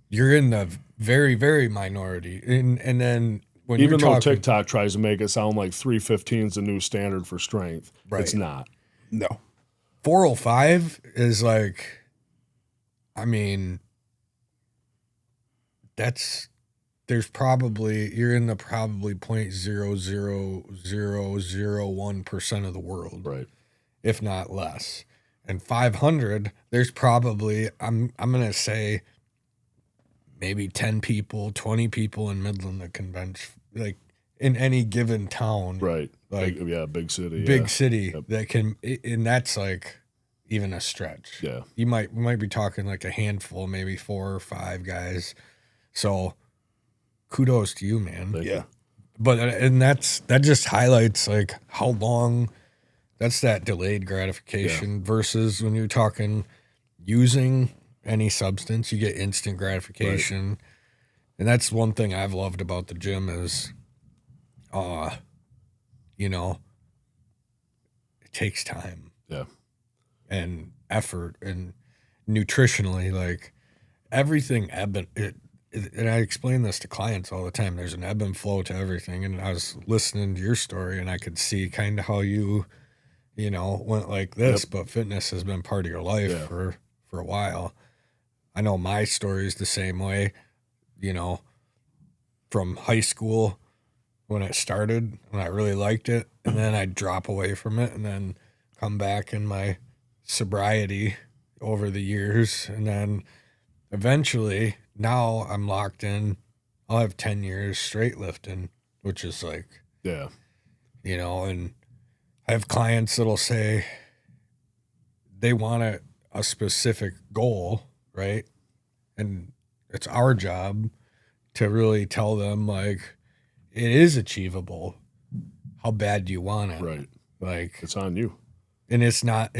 you're in the very, very minority. And then when even though TikTok tries to make it sound like 315 is the new standard for strength, right. It's not. No. 405 is like, you're in the probably 0.00001% of the world. Right. If not less. And 500, there's probably, I'm going to say maybe 10 people, 20 people in Midland that can bench like in any given town. Right. Like, big city. Big city that can, and that's like even a stretch. Yeah. We might be talking like a handful, maybe 4 or 5 guys. So kudos to you, man. Thank you. But, and that just highlights like how long that's that delayed gratification versus when you're talking using any substance, you get instant gratification. Right. And that's one thing I've loved about the gym is, you know, it takes time. Yeah. And effort and nutritionally, like everything and I explain this to clients all the time. There's an ebb and flow to everything. And I was listening to your story and I could see kind of how you know, went like this, but fitness has been part of your life for a while. I know my story is the same way, you know, from high school when it started, when I really liked it, and then I'd drop away from it and then come back in my sobriety over the years. And then eventually now I'm locked in. I'll have 10 years straight lifting, which is like, you know, and I have clients that'll say they want a specific goal, right? And it's our job to really tell them, like, it is achievable. How bad do you want it? Right. Like, it's on you. And it's not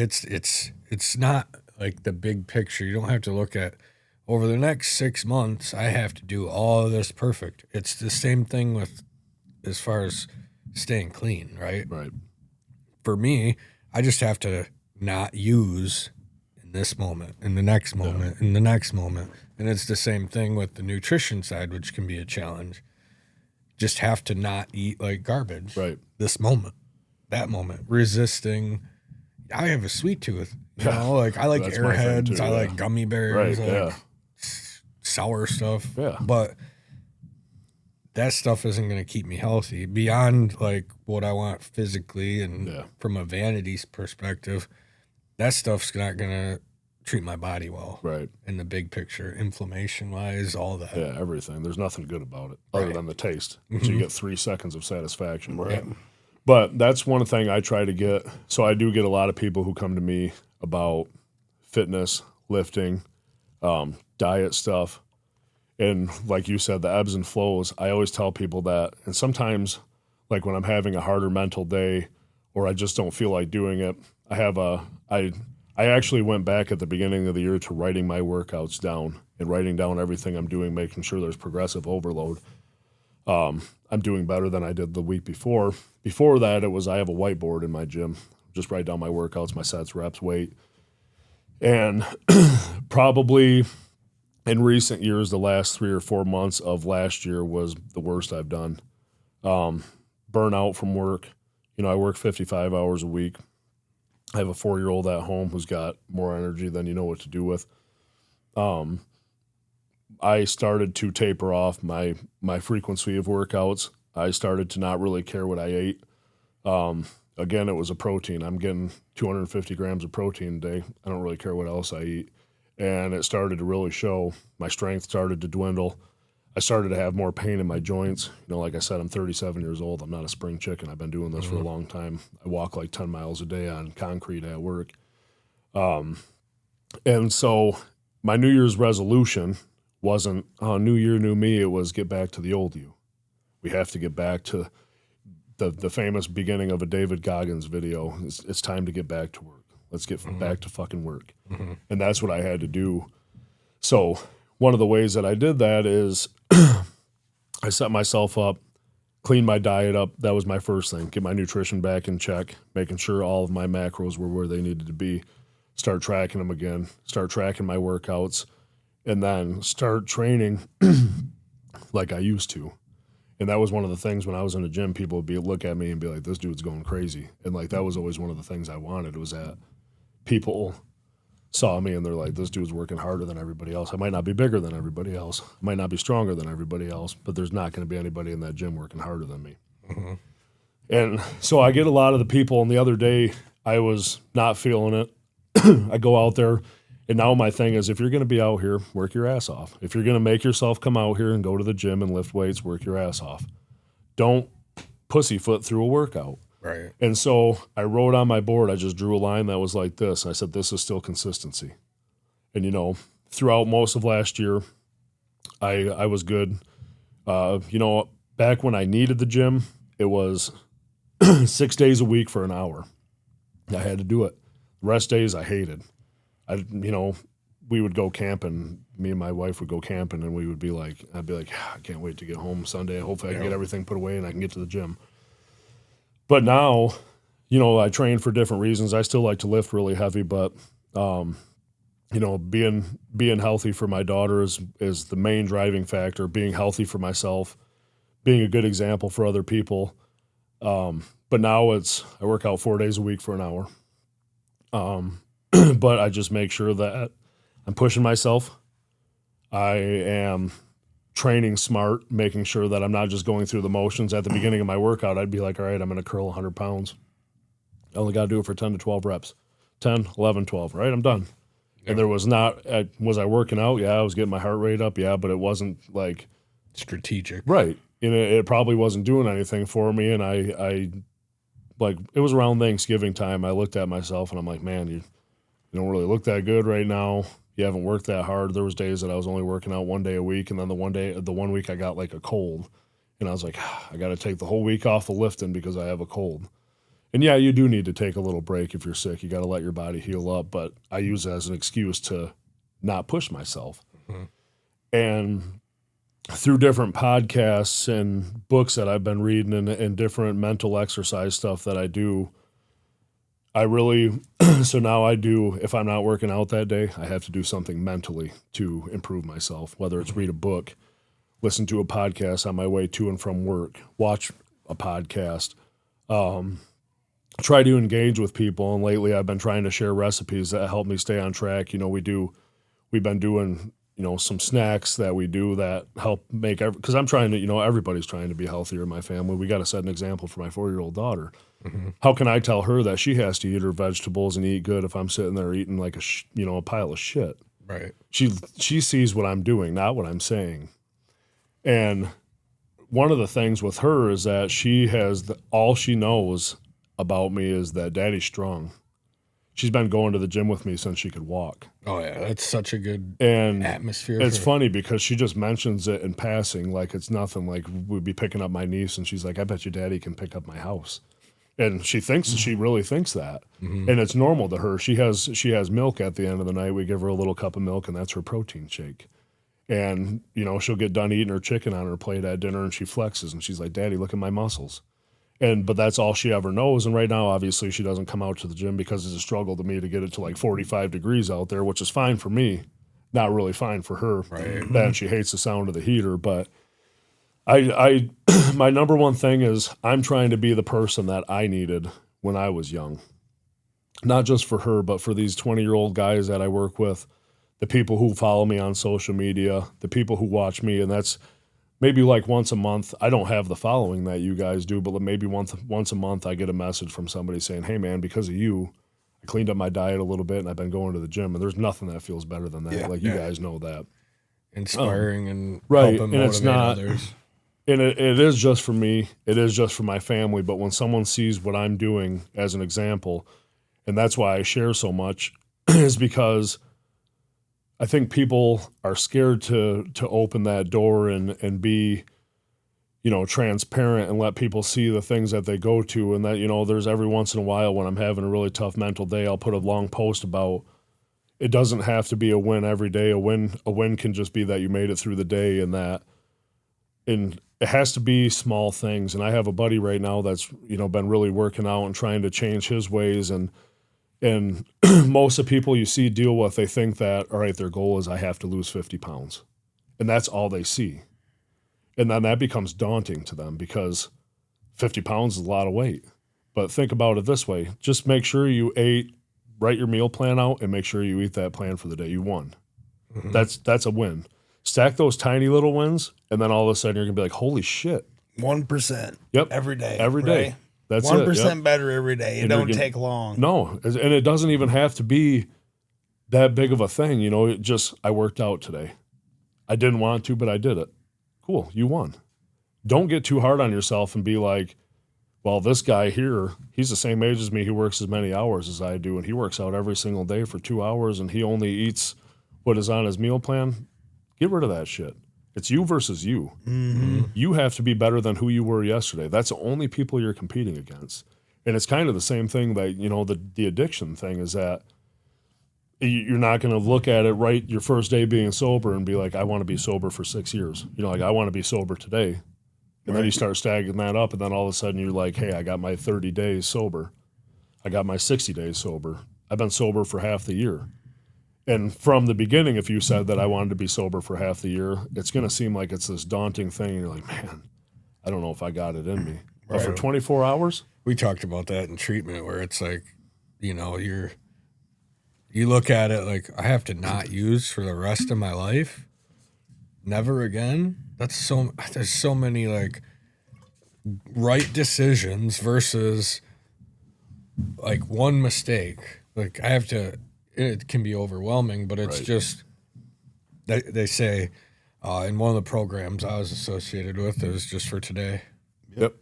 like the big picture. You don't have to look at over the next 6 months, I have to do all of this perfect. It's the same thing with as far as staying clean, right? Right. For me, I just have to not use in this moment, in the next moment, in the next moment. And it's the same thing with the nutrition side, which can be a challenge. Just have to not eat like garbage. Right. This moment, that moment, resisting. I have a sweet tooth, you know, like I like Airheads, I like gummy bears, I like sour stuff. Yeah. But that stuff isn't going to keep me healthy beyond like what I want physically and from a vanity perspective. That stuff's not going to treat my body well. Right. In the big picture, inflammation wise, all that. Yeah, everything. There's nothing good about it other than the taste. So you get 3 seconds of satisfaction. Right. But that's one thing I try to get. So I do get a lot of people who come to me about fitness, lifting, diet stuff. And like you said, the ebbs and flows, I always tell people that. And sometimes, like when I'm having a harder mental day or I just don't feel like doing it, I actually went back at the beginning of the year to writing my workouts down and writing down everything I'm doing, making sure there's progressive overload. I'm doing better than I did the week before. Before that, I have a whiteboard in my gym. Just write down my workouts, my sets, reps, weight. And probably in recent years, the last 3 or 4 months of last year was the worst I've done. Burnout from work. You know, I work 55 hours a week. I have a 4-year-old at home who's got more energy than you know what to do with. I started to taper off my frequency of workouts. I started to not really care what I ate. Again, it was a protein. I'm getting 250 grams of protein a day. I don't really care what else I eat. And it started to really show. My strength started to dwindle. I started to have more pain in my joints. You know, like I said, I'm 37 years old. I'm not a spring chicken. I've been doing this for a long time. I walk like 10 miles a day on concrete at work. And so my New Year's resolution wasn't, new year, new me. It was get back to the old you. We have to get back to the famous beginning of a David Goggins video. It's time to get back to work. Let's get back to fucking work. And that's what I had to do. So one of the ways that I did that is I set myself up, cleaned my diet up. That was my first thing. Get my nutrition back in check, making sure all of my macros were where they needed to be. Start tracking them again. Start tracking my workouts. And then start training like I used to. And that was one of the things when I was in the gym, people would look at me and be like, this dude's going crazy. And like, that was always one of the things I wanted was that people saw me and they're like, this dude's working harder than everybody else. I might not be bigger than everybody else. I might not be stronger than everybody else, but there's not going to be anybody in that gym working harder than me. And so I get a lot of the people, and the other day I was not feeling it. I go out there, and now my thing is, if you're going to be out here, work your ass off. If you're going to make yourself come out here and go to the gym and lift weights, work your ass off. don't pussyfoot through a workout. Right. And so I wrote on my board, I just drew a line that was like this. I said, this is still consistency. And, you know, throughout most of last year, I was good. You know, back when I needed the gym, it was 6 days a week for an hour. I had to do it. Rest days I hated. You know, we would go camping. Me and my wife would go camping, and we would be like, I'd be like, I can't wait to get home Sunday. Hopefully I can get everything put away and I can get to the gym. But now, you know, I train for different reasons. I still like to lift really heavy, but you know, being healthy for my daughter is the main driving factor. Being healthy for myself, being a good example for other people. But now I work out 4 days a week for an hour. But I just make sure that I'm pushing myself. I am training smart, making sure that I'm not just going through the motions. At the beginning of my workout, I'd be like, all right, I'm going to curl 100 pounds. I only got to do it for 10 to 12 reps. 10, 11, 12, right? I'm done. Yep. And there was was I working out? Yeah, I was getting my heart rate up. Yeah, but it wasn't like strategic. Right. And it probably wasn't doing anything for me. And I like, it was around Thanksgiving time. I looked at myself and I'm like, man, you don't really look that good right now. You haven't worked that hard. There was days that I was only working out 1 day a week. And then the 1 week I got like a cold. And I was like, I got to take the whole week off of lifting because I have a cold. And yeah, you do need to take a little break if you're sick. You got to let your body heal up. But I use it as an excuse to not push myself. Mm-hmm. And through different podcasts and books that I've been reading and different mental exercise stuff that I do, I really, so now I do, if I'm not working out that day, I have to do something mentally to improve myself, whether it's read a book, listen to a podcast on my way to and from work, watch a podcast, try to engage with people. And lately I've been trying to share recipes that help me stay on track. You know, we've been doing, you know, some snacks that we do that help make, because I'm trying to, you know, everybody's trying to be healthier in my family. We got to set an example for my 4-year-old daughter. Mm-hmm. How can I tell her that she has to eat her vegetables and eat good if I'm sitting there eating like a pile of shit? Right. She sees what I'm doing, not what I'm saying. And one of the things with her is that she has all she knows about me is that Daddy's strong. She's been going to the gym with me since she could walk. Oh, yeah. That's such a good atmosphere. It's funny because she just mentions it in passing like it's nothing. Like we'd be picking up my niece and she's like, I bet you Daddy can pick up my house. And she really thinks that. Mm-hmm. And it's normal to her. She has milk at the end of the night. We give her a little cup of milk and that's her protein shake. And, you know, she'll get done eating her chicken on her plate at dinner and she flexes and she's like, Daddy, look at my muscles. But that's all she ever knows. And right now, obviously, she doesn't come out to the gym because it's a struggle to me to get it to like 45 degrees out there, which is fine for me, not really fine for her. Right. Then she hates the sound of the heater. But I my number one thing is I'm trying to be the person that I needed when I was young. Not just for her, but for these 20-year-old guys that I work with, the people who follow me on social media, the people who watch me, and that's maybe like once a month. I don't have the following that you guys do, but maybe once a month I get a message from somebody saying, hey, man, because of you, I cleaned up my diet a little bit and I've been going to the gym. And there's nothing that feels better than that. Yeah, you guys know that. Inspiring and right. helping and motivate it's not, others. And it is just for me. It is just for my family. But when someone sees what I'm doing as an example, and that's why I share so much, is because I think people are scared to open that door and be, you know, transparent and let people see the things that they go to. And that, you know, there's every once in a while when I'm having a really tough mental day, I'll put a long post about it doesn't have to be a win every day. A win can just be that you made it through the day and it has to be small things. And I have a buddy right now that's, you know, been really working out and trying to change his ways. And most of the people you see deal with, they think that, all right, their goal is I have to lose 50 pounds. And that's all they see. And then that becomes daunting to them because 50 pounds is a lot of weight. But think about it this way. Just make sure you write your meal plan out and make sure you eat that plan for the day. You won. Mm-hmm. That's a win. Stack those tiny little wins, and then all of a sudden you're going to be like, holy shit. 1%. Yep. Every day. Every day. That's 1% better every day. It don't take long. No, and it doesn't even have to be that big of a thing. You know, I worked out today. I didn't want to, but I did it. Cool, you won. don't get too hard on yourself and be like, well, this guy here, he's the same age as me. He works as many hours as I do, and he works out every single day for 2 hours, and he only eats what is on his meal plan. Get rid of that shit. It's you versus you. Mm-hmm. You have to be better than who you were yesterday. That's the only people you're competing against. And it's kind of the same thing that, the addiction thing is that you're not going to look at it right your first day being sober and be like, I want to be sober for 6 years. I want to be sober today. And then you start stacking that up, and then all of a sudden you're like, hey, I got my 30 days sober. I got my 60 days sober. I've been sober for half the year. And from the beginning, if you said that I wanted to be sober for half the year, it's going to seem like it's this daunting thing. You're like, man, I don't know if I got it in me. But for 24 hours? We talked about that in treatment where it's like, you look at it like, I have to not use for the rest of my life. Never again. There's so many like right decisions versus like one mistake. Like it can be overwhelming, but it's just, they say in one of the programs I was associated with, it was just for today. Yep.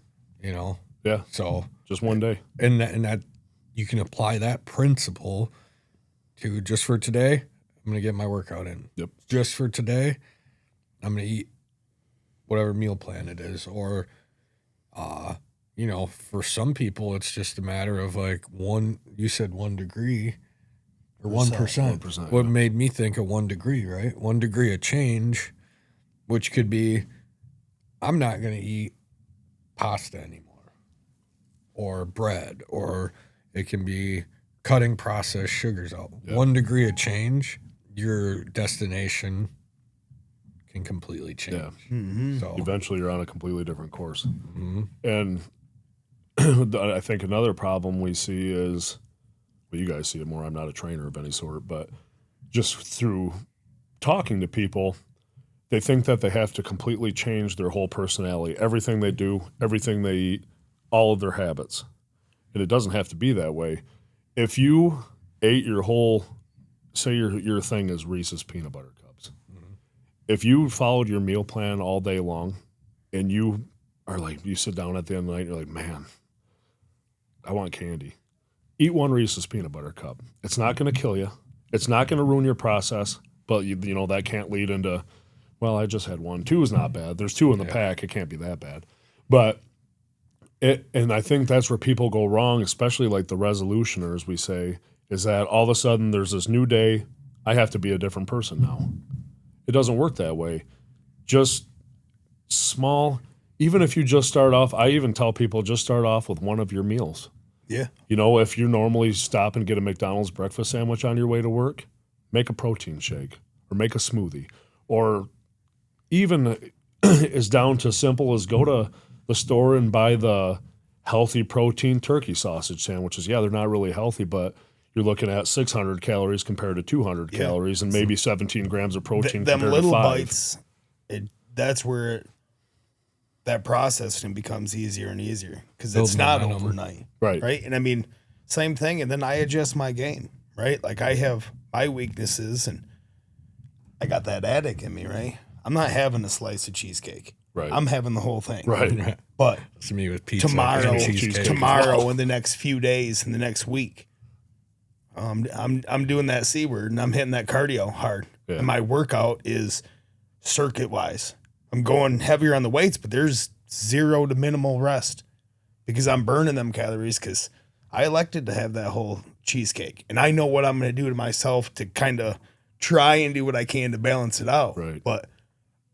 Yeah. So just one day. And that you can apply that principle to just for today, I'm going to get my workout in. Yep. Just for today, I'm going to eat whatever meal plan it is. Or, for some people, it's just a matter of like you said 1 degree or 1%. What made me think of 1 degree, right? 1 degree of change, which could be, I'm not going to eat pasta anymore or bread, or it can be cutting processed sugars out. Yep. 1 degree of change, your destination can completely change. Yeah. Mm-hmm. So eventually you're on a completely different course. Mm-hmm. And I think another problem we see is, well, you guys see it more. I'm not a trainer of any sort, but just through talking to people, they think that they have to completely change their whole personality, everything they do, everything they eat, all of their habits. And it doesn't have to be that way. If you ate your whole, say your thing is Reese's peanut butter cups. Mm-hmm. If you followed your meal plan all day long and you are like, you sit down at the end of the night and you're like, man, I want candy. Eat 1 Reese's peanut butter cup. It's not going to kill you. It's not going to ruin your process, but that can't lead into, well, I just had 1. 2 is not bad. There's 2 in the pack. It can't be that bad. But and I think that's where people go wrong, especially like the resolutioners, we say, is that all of a sudden there's this new day. I have to be a different person now. It doesn't work that way. Just small, even if you just start off, I even tell people just start off with one of your meals. Yeah. If you normally stop and get a McDonald's breakfast sandwich on your way to work, make a protein shake or make a smoothie. Or even as down to simple as go to the store and buy the healthy protein turkey sausage sandwiches. Yeah, they're not really healthy, but you're looking at 600 calories compared to 200 calories and maybe 17 grams of protein compared little to 5. bites, that's where that processing becomes easier and easier because it's not overnight. Right. And I mean, same thing. And then I adjust my game, right? Like I have my weaknesses and I got that addict in me, right? I'm not having a slice of cheesecake. Right. I'm having the whole thing. Right. But it's me with pizza tomorrow in the next few days, in the next week, I'm doing that C word and I'm hitting that cardio hard. Yeah. And my workout is circuit wise. I'm going heavier on the weights, but there's 0 to minimal rest because I'm burning them calories because I elected to have that whole cheesecake. And I know what I'm going to do to myself to kind of try and do what I can to balance it out. Right.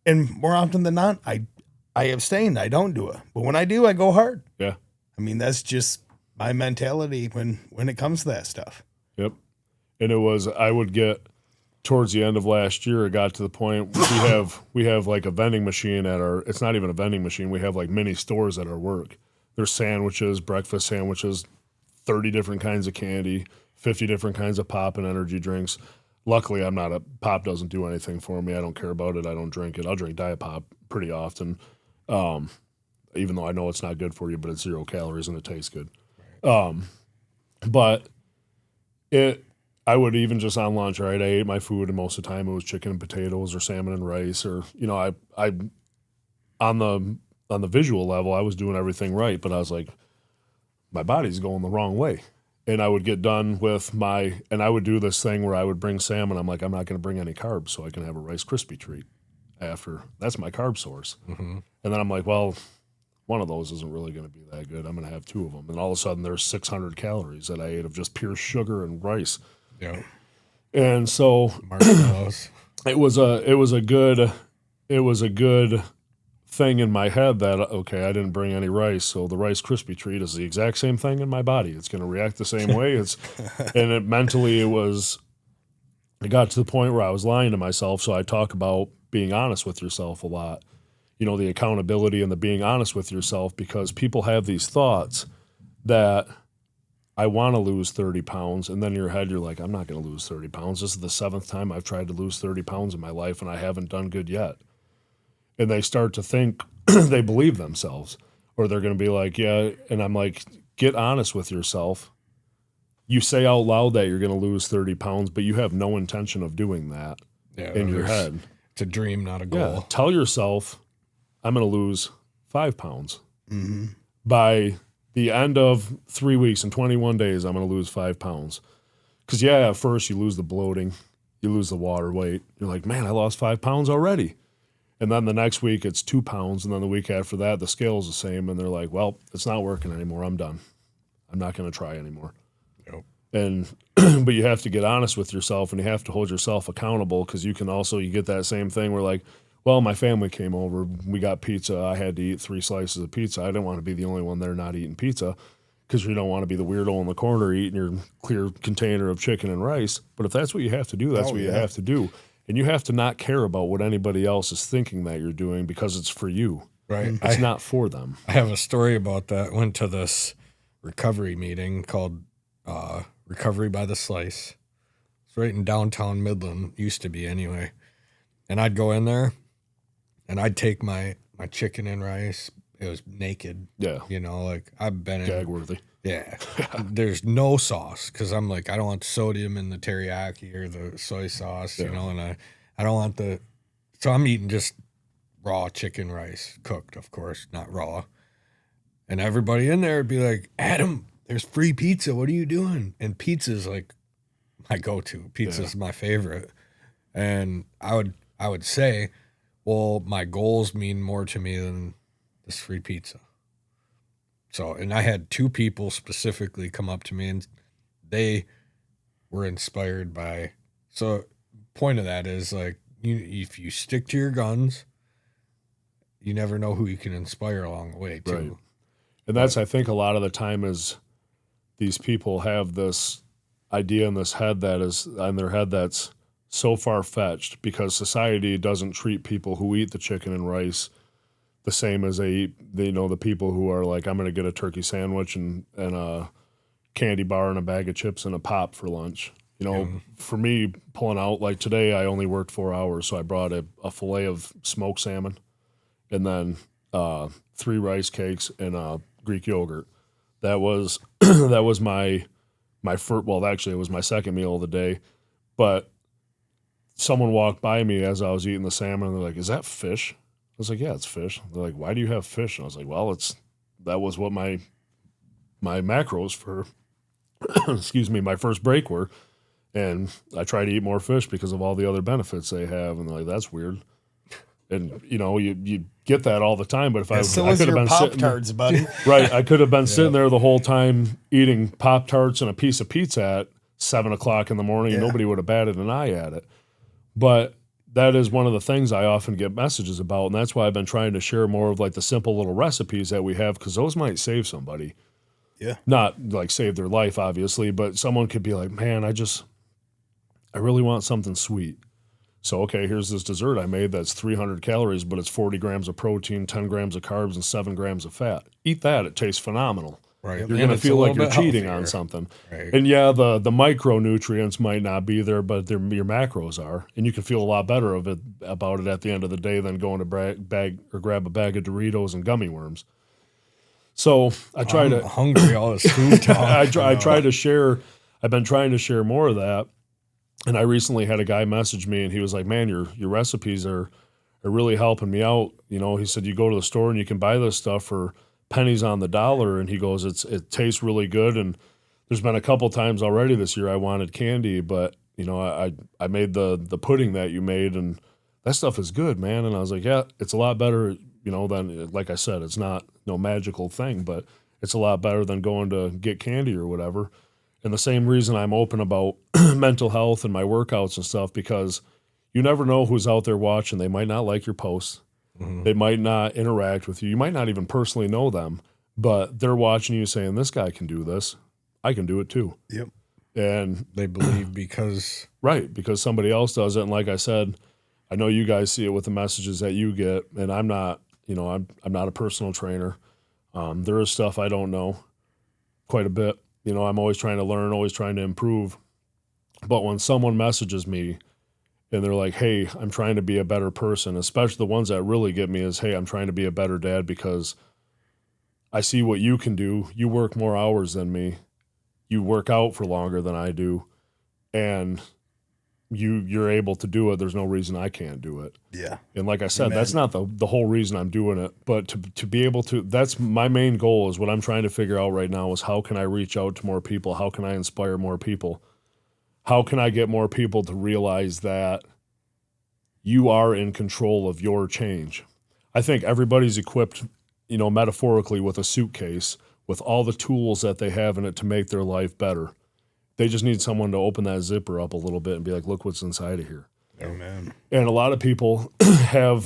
And more often than not, I abstain. I don't do it. But when I do, I go hard. Yeah. I mean, that's just my mentality when it comes to that stuff. Yep. And I would get towards the end of last year, it got to the point we have like a vending machine it's not even a vending machine. We have like mini stores at our work. There's sandwiches, breakfast sandwiches, 30 different kinds of candy, 50 different kinds of pop and energy drinks. Luckily, pop doesn't do anything for me. I don't care about it. I don't drink it. I'll drink Diet Pop pretty often, even though I know it's not good for you, but it's 0 calories and it tastes good. But I would even just on lunch, right? I ate my food, and most of the time it was chicken and potatoes or salmon and rice, or I on on the visual level, I was doing everything right, but I was like, my body's going the wrong way. And I would get done with and I would do this thing where I would bring salmon. I'm like, I'm not going to bring any carbs so I can have a Rice Krispie treat after. That's my carb source. Mm-hmm. And then I'm like, well, one of those isn't really going to be that good. I'm going to have 2 of them. And all of a sudden there's 600 calories that I ate of just pure sugar and rice. Yeah. And so it was a good thing in my head that, okay, I didn't bring any rice, so the Rice Krispie treat is the exact same thing in my body. It's going to react the same way. It got to the point where I was lying to myself. So I talk about being honest with yourself a lot, the accountability and the being honest with yourself, because people have these thoughts that I want to lose 30 pounds. And then in your head, you're like, I'm not going to lose 30 pounds. This is the 7th time I've tried to lose 30 pounds in my life and I haven't done good yet. And they start to think they believe themselves, or they're going to be like, yeah. And I'm like, get honest with yourself. You say out loud that you're going to lose 30 pounds, but you have no intention of doing that in your head. It's a dream, not a goal. Yeah. Tell yourself, I'm going to lose 5 pounds. Mm-hmm. By the end of 3 weeks and 21 days, I'm going to lose 5 pounds. Because, at first you lose the bloating, you lose the water weight. You're like, man, I lost 5 pounds already. And then the next week it's 2 pounds. And then the week after that, the scale's the same. And they're like, well, it's not working anymore. I'm done. I'm not going to try anymore. Yep. And, but you have to get honest with yourself and you have to hold yourself accountable, because you get that same thing where like, well, my family came over, we got pizza. I had to eat 3 slices of pizza. I didn't want to be the only one there not eating pizza, because you don't want to be the weirdo in the corner eating your clear container of chicken and rice. But if that's what you have to do, that's what you have to do. And you have to not care about what anybody else is thinking that you're doing, because it's for you. Right. It's not for them. I have a story about that. Went to this recovery meeting called Recovery by the Slice. It's right in downtown Midland, used to be anyway. And I'd go in there and I'd take my chicken and rice. It was naked. Yeah. Like I've been gag worthy. Yeah. There's no sauce, because I'm like, I don't want sodium in the teriyaki or the soy sauce, and I don't want so I'm eating just raw chicken rice, cooked, of course, not raw. And everybody in there would be like, Adam, there's free pizza. What are you doing? And pizza's like my go-to. Pizza's my favorite. And I would say, well, my goals mean more to me than this free pizza. So, and I had 2 people specifically come up to me, and they were inspired by. So, point of that is like, if you stick to your guns, you never know who you can inspire along the way too. Right. And that's, I think, a lot of the time is these people have this idea in this head that is on their head that's so far fetched, because society doesn't treat people who eat the chicken and rice the same as they the people who are like, I'm going to get a turkey sandwich and a candy bar and a bag of chips and a pop for lunch. For me, pulling out, like today, I only worked 4 hours, so I brought a fillet of smoked salmon and then 3 rice cakes and Greek yogurt. That was my first. Well, actually, it was my second meal of the day. But someone walked by me as I was eating the salmon, and they're like, "Is that fish?" I was like, yeah, it's fish. They're like, why do you have fish? And I was like, well, that was what my macros for, my first break were. And I try to eat more fish because of all the other benefits they have. And they're like, that's weird. And, you get that all the time. But if I could have been Pop-Tarts, buddy. Right. I could have been sitting there the whole time eating Pop-Tarts and a piece of pizza at 7 o'clock in the morning. And nobody would have batted an eye at it. But that is one of the things I often get messages about, and that's why I've been trying to share more of like the simple little recipes that we have, because those might save somebody. Yeah. Not like save their life, obviously, but someone could be like, man, I really want something sweet. So, okay, here's this dessert I made that's 300 calories, but it's 40 grams of protein, 10 grams of carbs, and 7 grams of fat. Eat that. It tastes phenomenal. Right. You're going to feel like you're cheating on something. Right. And the micronutrients might not be there, but your macros are. And you can feel a lot better about it at the end of the day than going to grab a bag of Doritos and gummy worms. So I'm hungry all this food talk. I try to share. I've been trying to share more of that. And I recently had a guy message me, and he was like, man, your recipes are are really helping me out. He said, you go to the store and you can buy this stuff for pennies on the dollar. And he goes, it tastes really good. And there's been a couple times already this year I wanted candy, but I made the pudding that you made, and that stuff is good, man. And I was like, yeah, it's a lot better, than, like I said, it's not no magical thing, but it's a lot better than going to get candy or whatever. And the same reason I'm open about mental health and my workouts and stuff, because you never know who's out there watching. They might not like your posts. Mm-hmm. They might not interact with you. You might not even personally know them, but they're watching you saying, this guy can do this. I can do it too. Yep. And they believe because somebody else does it. And like I said, I know you guys see it with the messages that you get, and I'm not, I'm not a personal trainer. There is stuff I don't know quite a bit. I'm always trying to learn, always trying to improve. But when someone messages me and they're like, hey, I'm trying to be a better person, especially the ones that really get me is, hey, I'm trying to be a better dad because I see what you can do. You work more hours than me. You work out for longer than I do, and you're able to do it. There's no reason I can't do it. Yeah. And like I said, that's not the whole reason I'm doing it, but to be able to, that's my main goal is what I'm trying to figure out right now is how can I reach out to more people? How can I inspire more people? How can I get more people to realize that you are in control of your change? I think everybody's equipped, metaphorically with a suitcase with all the tools that they have in it to make their life better. They just need someone to open that zipper up a little bit and be like, look what's inside of here. Amen. And a lot of people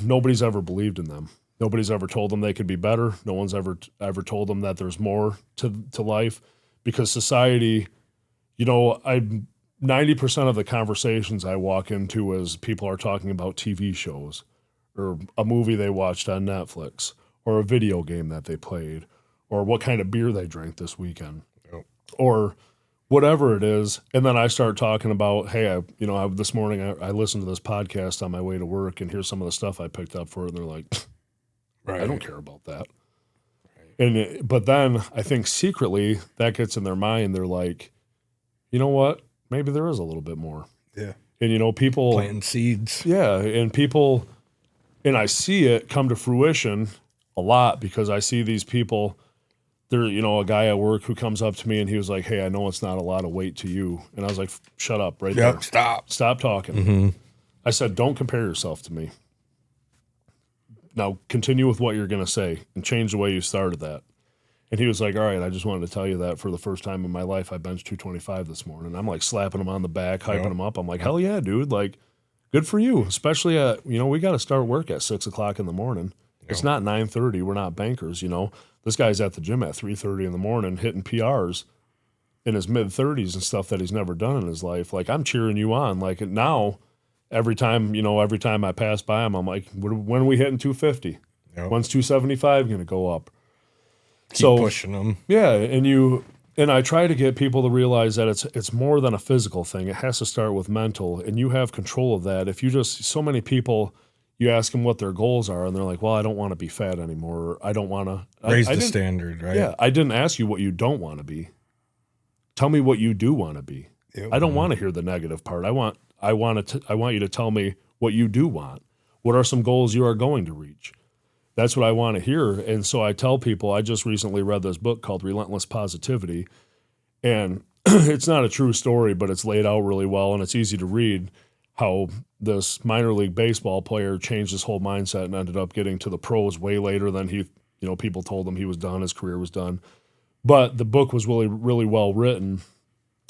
nobody's ever believed in them. Nobody's ever told them they could be better. No one's ever told them that there's more to life, because society, 90% of the conversations I walk into is people are talking about TV shows or a movie they watched on Netflix or a video game that they played or what kind of beer they drank this weekend, or whatever it is. And then I start talking about, hey, this morning I listened to this podcast on my way to work, and here's some of the stuff I picked up for it. And they're like, right. I don't care about that. Right. But then I think secretly that gets in their mind. They're like, you know what? Maybe there is a little bit more. Yeah. And people planting seeds. Yeah. And I see it come to fruition a lot because I see these people. There, a guy at work who comes up to me and he was like, hey, I know it's not a lot of weight to you. And I was like, shut up right there. Stop talking. Mm-hmm. I said, don't compare yourself to me. Now continue with what you're going to say and change the way you started that. And he was like, all right, I just wanted to tell you that for the first time in my life, I benched 225 this morning. I'm like slapping him on the back, hyping him up. I'm like, hell yeah, dude. Like, good for you. Especially at, we got to start work at 6 o'clock in the morning. It's not 9:30. We're not bankers, This guy's at the gym at 3:30 in the morning hitting PRs in his mid-30s and stuff that he's never done in his life. Like, I'm cheering you on. Like, now, every time I pass by him, I'm like, when are we hitting 250? Yep. When's 275 going to go up? Keep pushing them. Yeah, and I try to get people to realize that it's more than a physical thing. It has to start with mental, and you have control of that. If you so many people, you ask them what their goals are, and they're like, well, I don't want to be fat anymore. Or I don't want to raise the standard, right? Yeah, I didn't ask you what you don't want to be. Tell me what you do want to be. Yep. I don't want to hear the negative part. I want you to tell me what you do want. What are some goals you are going to reach? That's what I want to hear. And so I tell people, I just recently read this book called Relentless Positivity, and it's not a true story, but it's laid out really well, and it's easy to read how this minor league baseball player changed his whole mindset and ended up getting to the pros way later than people told him he was done, his career was done. But the book was really, really well written,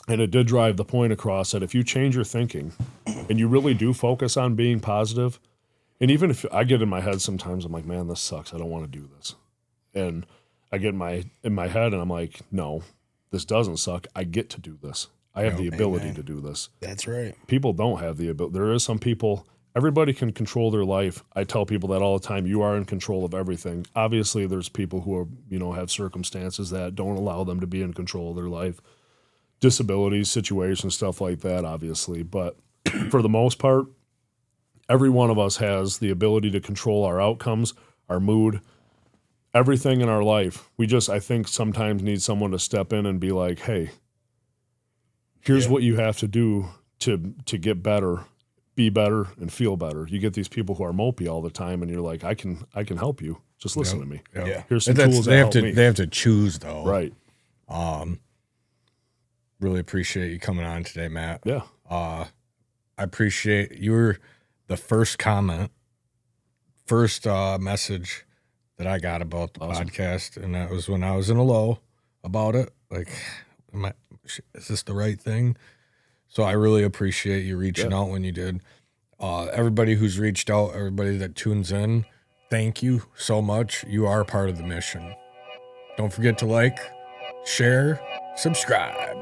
and it did drive the point across that if you change your thinking and you really do focus on being positive, and even if I get in my head sometimes, I'm like, man, this sucks. I don't want to do this. And I get in my head and I'm like, no, this doesn't suck. I get to do this. I have the ability to do this. That's right. People don't have the ability. There is some people, everybody can control their life. I tell people that all the time. You are in control of everything. Obviously, there's people who are, have circumstances that don't allow them to be in control of their life. Disabilities, situations, stuff like that, obviously. But for the most part, every one of us has the ability to control our outcomes, our mood, everything in our life. We just, I think, sometimes need someone to step in and be like, hey, here's what you have to do to get better. be better and feel better. You get these people who are mopey all the time, and you're like, I can help you. Just listen to me. Yeah. Here's some tools that help me. They have to choose though. Right. Really appreciate you coming on today, Matt. Yeah. I appreciate you were the first message that I got about the podcast, and that was when I was in a low about it. Like, is this the right thing? So I really appreciate you reaching out when you did. Everybody who's reached out, everybody that tunes in, thank you so much. You are part of the mission. Don't forget to like, share, subscribe.